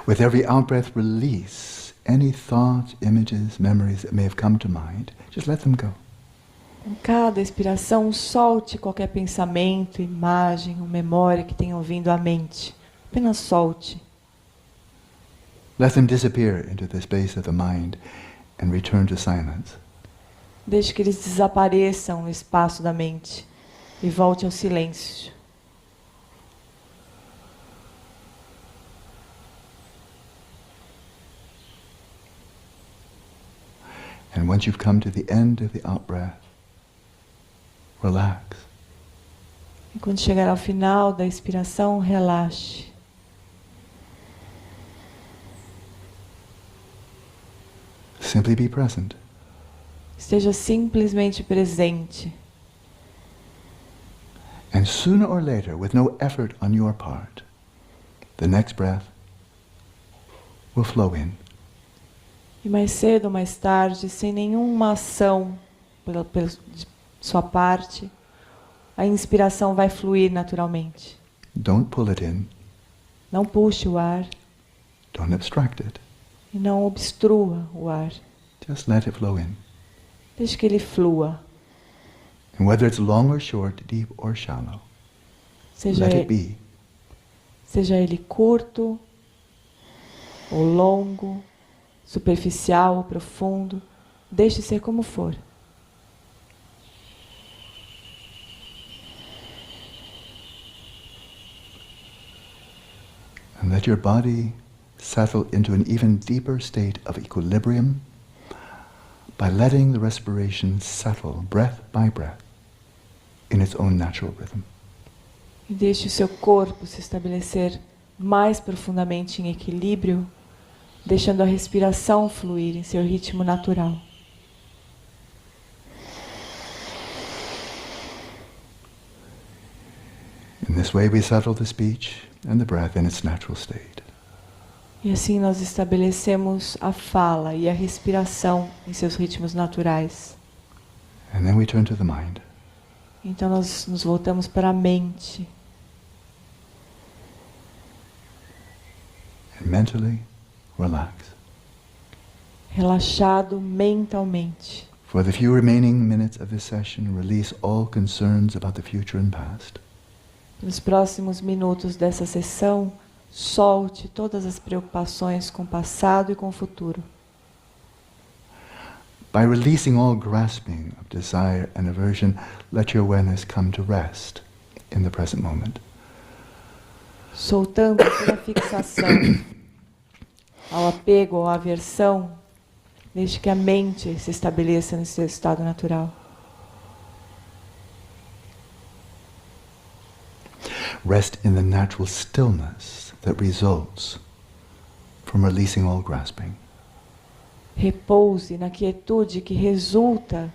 With every out-breath, release any thoughts, images, memories that may have come to mind. Just let them go. Em cada expiração, solte qualquer pensamento, imagem ou memória que tenha vindo à mente. Apenas solte. Let them disappear into the space of the mind and return to silence. Deixe que eles desapareçam no espaço da mente e volte ao silêncio. And once you've come to the end of the out-breath, relax. E quando chegar ao final da expiração, relaxe. Simply be present. Esteja simplesmente presente. And sooner or later, with no effort on your part, the next breath will flow in. E mais cedo ou mais tarde, sem nenhuma ação pela sua parte, a inspiração vai fluir naturalmente. Don't pull it in. Não puxe o ar Don't obstruct it. e não obstrua o ar. Just let it flow in. Deixe que ele flua. And whether it's long or short, deep or shallow, Seja let it ele, be. seja ele curto ou longo, superficial ou profundo, deixe ser como for. And let your body settle into an even deeper state of equilibrium by letting the respiration settle breath by breath in its own natural rhythm. E deixe o seu corpo se estabelecer mais profundamente em equilíbrio, deixando a respiração fluir em seu ritmo natural. In this way we settle the speech and the breath in its natural state. E assim nós estabelecemos a fala e a respiração em seus ritmos naturais. And then we turn to the mind. Então nós nos voltamos para a mente. And mentally relax. Relaxado mentalmente. For the few remaining minutes of this session, release all concerns about the future and past. Nos próximos minutos dessa sessão, solte todas as preocupações com o passado e com o futuro. By releasing all grasping of desire and aversion, let your awareness come to rest in the present moment. Soltando toda a fixação ao apego ou à aversão, deixe que a mente se estabeleça no seu estado natural. Rest in the natural stillness that results from releasing all grasping. Repouse na quietude que resulta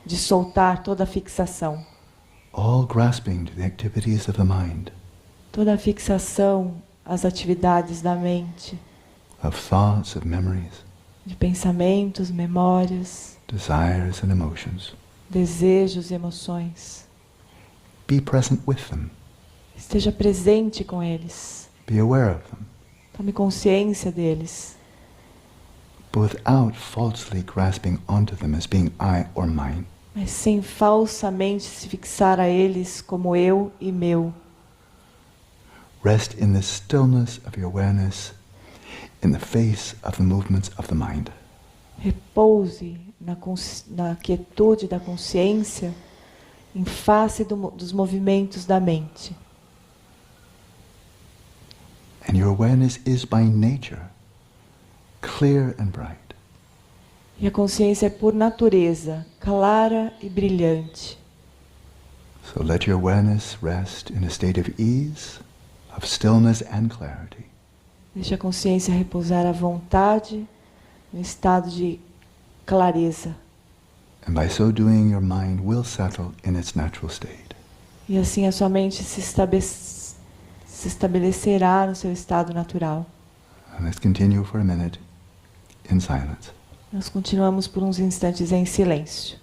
de soltar toda a fixação. All grasping to the activities of the mind, Toda a fixação às atividades da mente, of thoughts, of memories, de pensamentos, memórias, desires and emotions. desejos e emoções. Be present with them. Esteja presente com eles. Be aware of them, Tome consciência deles, but without falsely grasping onto them as being I or mine. mas sem falsamente se fixar a eles como eu e meu. Rest in the stillness of your awareness in the face of the movements of the mind. Repouse na quietude da consciência em face dos movimentos da mente. And your awareness is by nature clear and bright. E a consciência é por natureza clara e brilhante. So let your awareness rest in a state of ease, of stillness and clarity. Deixe a consciência repousar à vontade, no estado de clareza. And by so doing, your mind will settle in its natural state. E assim a sua mente se estabelecerá no seu estado natural. And let's continue for a minute in silence. Nós continuamos por uns instantes em silêncio.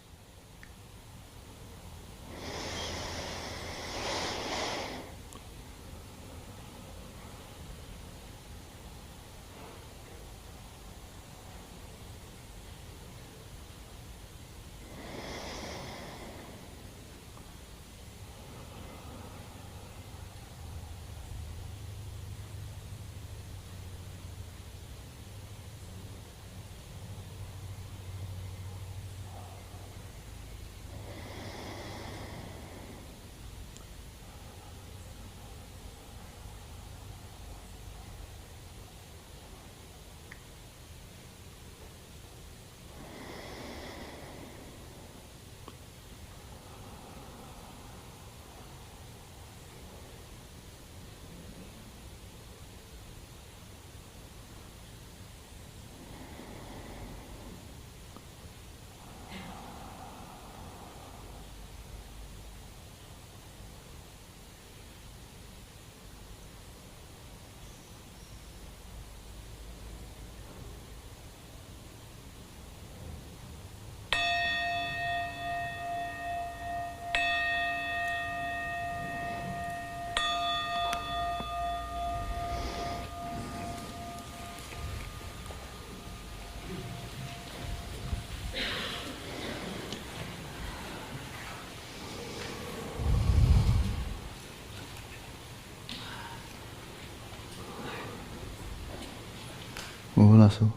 Olá, so.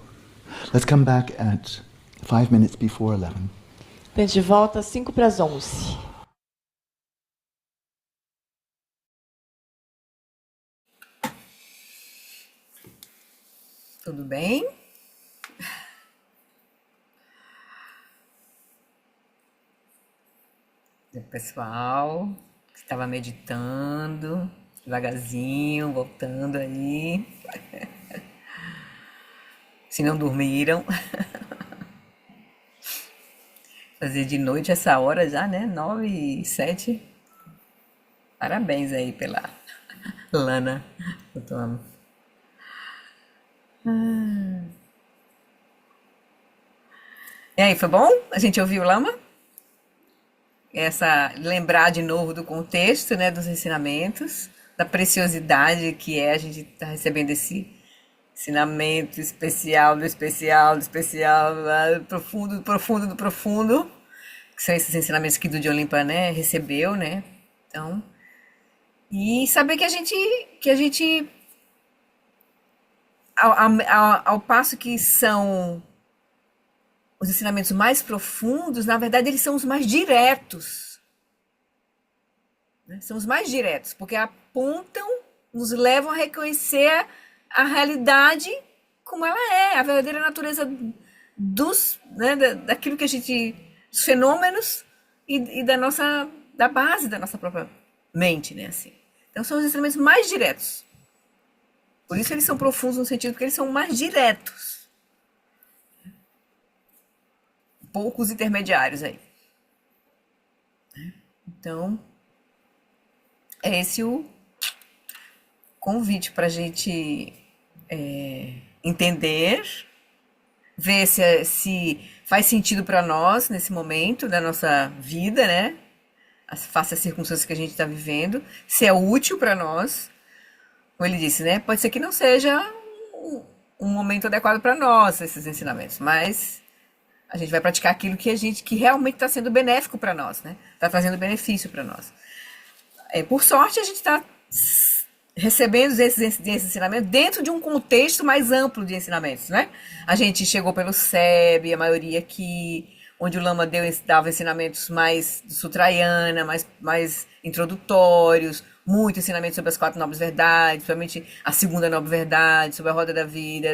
Let's come back at 5 minutes before 11. A gente volta às 5 para as 11. Tudo bem? E o pessoal que estava meditando, devagarzinho, voltando aí. Se não dormiram. Fazer de noite essa hora já, né? 9h07. Parabéns aí pela Lana. Eu tô amo. E aí, foi bom? A gente ouviu o Lama? Lembrar de novo do contexto, né, dos ensinamentos, da preciosidade que é a gente estar recebendo esse ensinamento especial, do especial, do especial, do profundo, do profundo, do profundo, que são esses ensinamentos que do John Limpa, né, recebeu, né? Então, e saber que a gente ao passo que são os ensinamentos mais profundos, na verdade, eles são os mais diretos. Né? São os mais diretos, porque apontam, nos levam a reconhecer a realidade como ela é, a verdadeira natureza né, daquilo que a gente, dos fenômenos e da base da nossa própria mente, né, assim. Então são os ensinamentos mais diretos. Por isso eles são profundos no sentido porque eles são mais diretos. Poucos intermediários aí. Então, é esse o convite para a gente entender, ver se faz sentido para nós nesse momento da nossa vida, né? Face às circunstâncias que a gente está vivendo, se é útil para nós. Como ele disse, né? Pode ser que não seja um momento adequado para nós, esses ensinamentos, mas a gente vai praticar aquilo que realmente está sendo benéfico para nós, né? Está trazendo benefício para nós. Por sorte, a gente está recebendo esses ensinamentos dentro de um contexto mais amplo de ensinamentos, né? A gente chegou pelo SEB, a maioria aqui, onde o Lama dava ensinamentos mais do Sutrayana, mais introdutórios, muito ensinamento sobre as 4 nobres verdades, principalmente a segunda nobre verdade, sobre a roda da vida,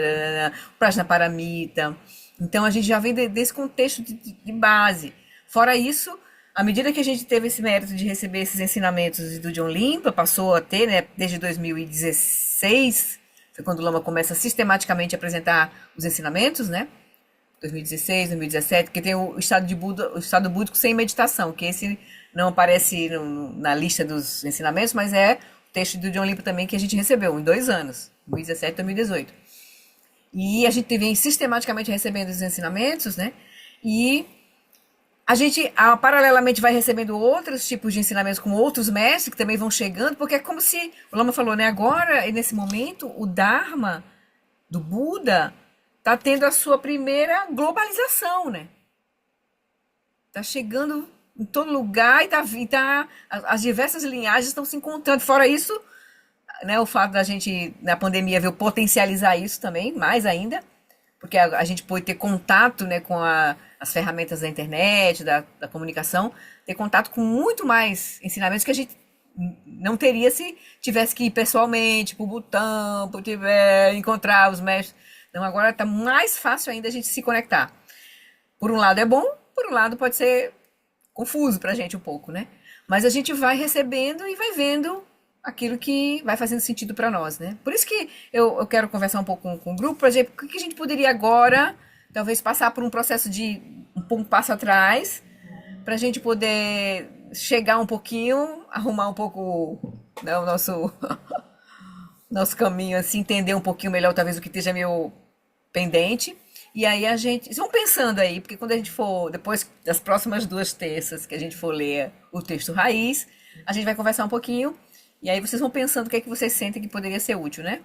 o Prajnaparamita. Então, a gente já vem desse contexto de base. Fora isso, à medida que a gente teve esse mérito de receber esses ensinamentos do John Limpa, passou a ter, né, desde 2016, foi quando o Lama começa sistematicamente a apresentar os ensinamentos, né? 2016, 2017, que tem o estado búdico sem meditação, que esse não aparece na lista dos ensinamentos, mas é o texto do John Limpa também que a gente recebeu em 2 anos, 2017 e 2018. E a gente vem sistematicamente recebendo os ensinamentos, né? E a gente, paralelamente, vai recebendo outros tipos de ensinamentos com outros mestres que também vão chegando, porque é como se, o Lama falou, né? Agora, nesse momento, o Dharma do Buda está tendo a sua primeira globalização, né? Está chegando em todo lugar e as diversas linhagens estão se encontrando. Fora isso, né, o fato da gente, na pandemia, veio potencializar isso também, mais ainda, porque a gente pôde ter contato, né, com as ferramentas da internet, da comunicação, ter contato com muito mais ensinamentos que a gente não teria se tivesse que ir pessoalmente para o Butão, encontrar os mestres. Então agora está mais fácil ainda a gente se conectar. Por um lado é bom, por um lado pode ser confuso para a gente um pouco, né? Mas a gente vai recebendo e vai vendo aquilo que vai fazendo sentido para nós, né? Por isso que eu quero conversar um pouco com o grupo, para ver o que a gente poderia agora, talvez passar por um processo de um passo atrás, para a gente poder chegar um pouquinho, arrumar um pouco, né, o nosso caminho, assim, entender um pouquinho melhor, talvez o que esteja meio pendente. E aí a gente... Vocês vão pensando aí, porque quando a gente for, depois das próximas 2 terças que a gente for ler o texto raiz, a gente vai conversar um pouquinho, e aí vocês vão pensando o que é que vocês sentem que poderia ser útil, né?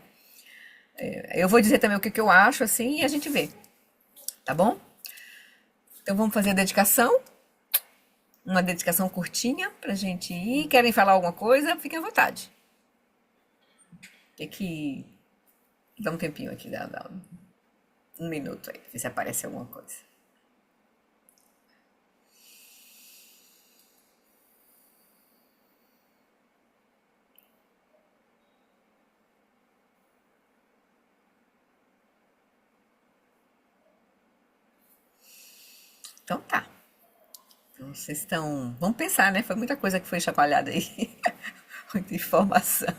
Eu vou dizer também o que eu acho, assim, e a gente vê. Tá bom? Então vamos fazer a dedicação. Uma dedicação curtinha pra gente ir. Querem falar alguma coisa? Fiquem à vontade. Tem que dar um tempinho aqui. Um minuto aí, ver se aparece alguma coisa. Então tá. Então, vocês estão. Vamos pensar, né? Foi muita coisa que foi chacoalhada aí. Muita informação.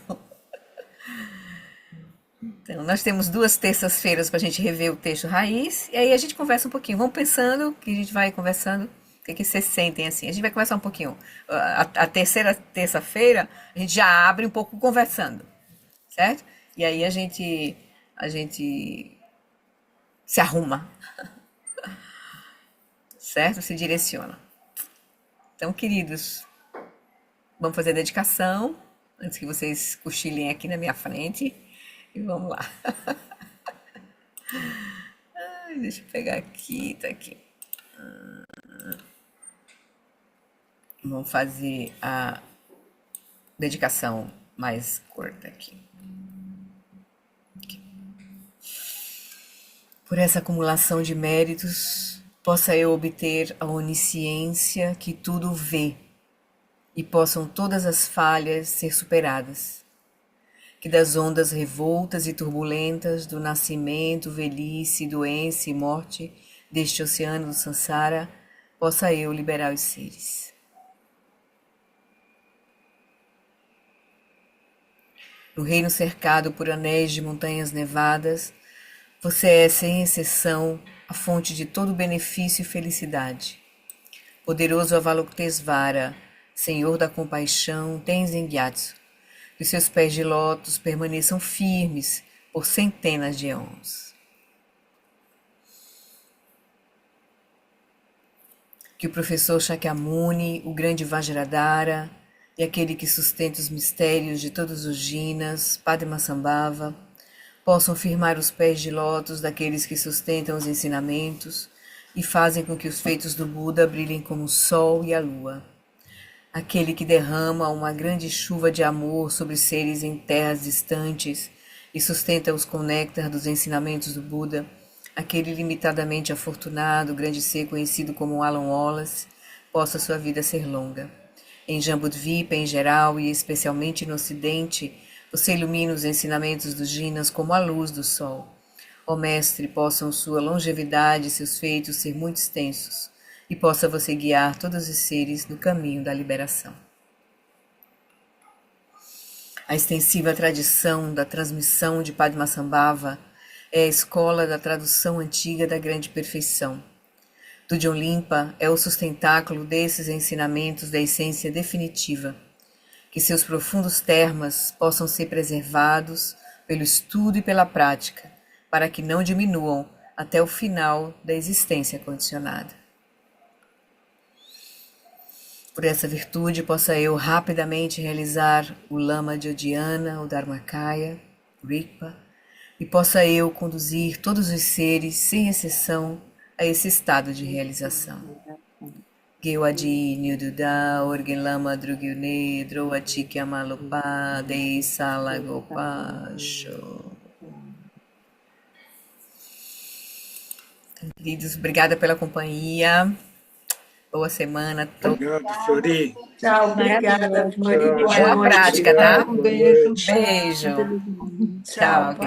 Então, nós temos 2 terças-feiras para a gente rever o texto raiz, e aí a gente conversa um pouquinho. Vamos pensando, que a gente vai conversando. O que vocês sentem assim? A gente vai conversar um pouquinho. A terceira terça-feira, a gente já abre um pouco conversando, certo? E aí a gente se arruma, certo? Se direciona. Então, queridos, vamos fazer a dedicação, antes que vocês cochilem aqui na minha frente. E vamos lá. Ai, deixa eu pegar aqui, tá aqui. Vamos fazer a dedicação mais curta aqui. Por essa acumulação de méritos, possa eu obter a onisciência que tudo vê e possam todas as falhas ser superadas. Que das ondas revoltas e turbulentas do nascimento, velhice, doença e morte deste oceano do Sansara, possa eu liberar os seres. No reino cercado por anéis de montanhas nevadas, você é, sem exceção, a fonte de todo benefício e felicidade. Poderoso Avalokitesvara, Senhor da compaixão, Tenzin Gyatso, que os seus pés de lótus permaneçam firmes por centenas de anos. Que o professor Shakyamuni, o grande Vajradhara e aquele que sustenta os mistérios de todos os jinas, Padmasambhava, possam firmar os pés de lótus daqueles que sustentam os ensinamentos e fazem com que os feitos do Buda brilhem como o sol e a lua. Aquele que derrama uma grande chuva de amor sobre seres em terras distantes e sustenta-os com o néctar dos ensinamentos do Buda, aquele limitadamente afortunado, grande ser conhecido como Alan Wallace, possa sua vida ser longa. Em Jambudvipa, em geral, e especialmente no Ocidente, você ilumina os ensinamentos dos jinas como a luz do sol. Ó Mestre, possam sua longevidade e seus feitos ser muito extensos, e possa você guiar todos os seres no caminho da liberação. A extensiva tradição da transmissão de Padmasambhava é a escola da tradução antiga da grande perfeição. Tudion Limpa é o sustentáculo desses ensinamentos da essência definitiva. Que seus profundos termas possam ser preservados pelo estudo e pela prática, para que não diminuam até o final da existência condicionada. Por essa virtude, possa eu rapidamente realizar o Lama de Odiana, o Dharmakaya, o Rigpa, e possa eu conduzir todos os seres, sem exceção, a esse estado de realização. Gewadi Nyududa, Orgen Lama Drugyune, Droatik Amalopa, Dei Salagopasho. Queridos, obrigada pela companhia. Boa semana. Obrigado, Flori. Tchau, obrigada. Tchau. Boa prática, tá? Um beijo. Beijo. Tchau, querido.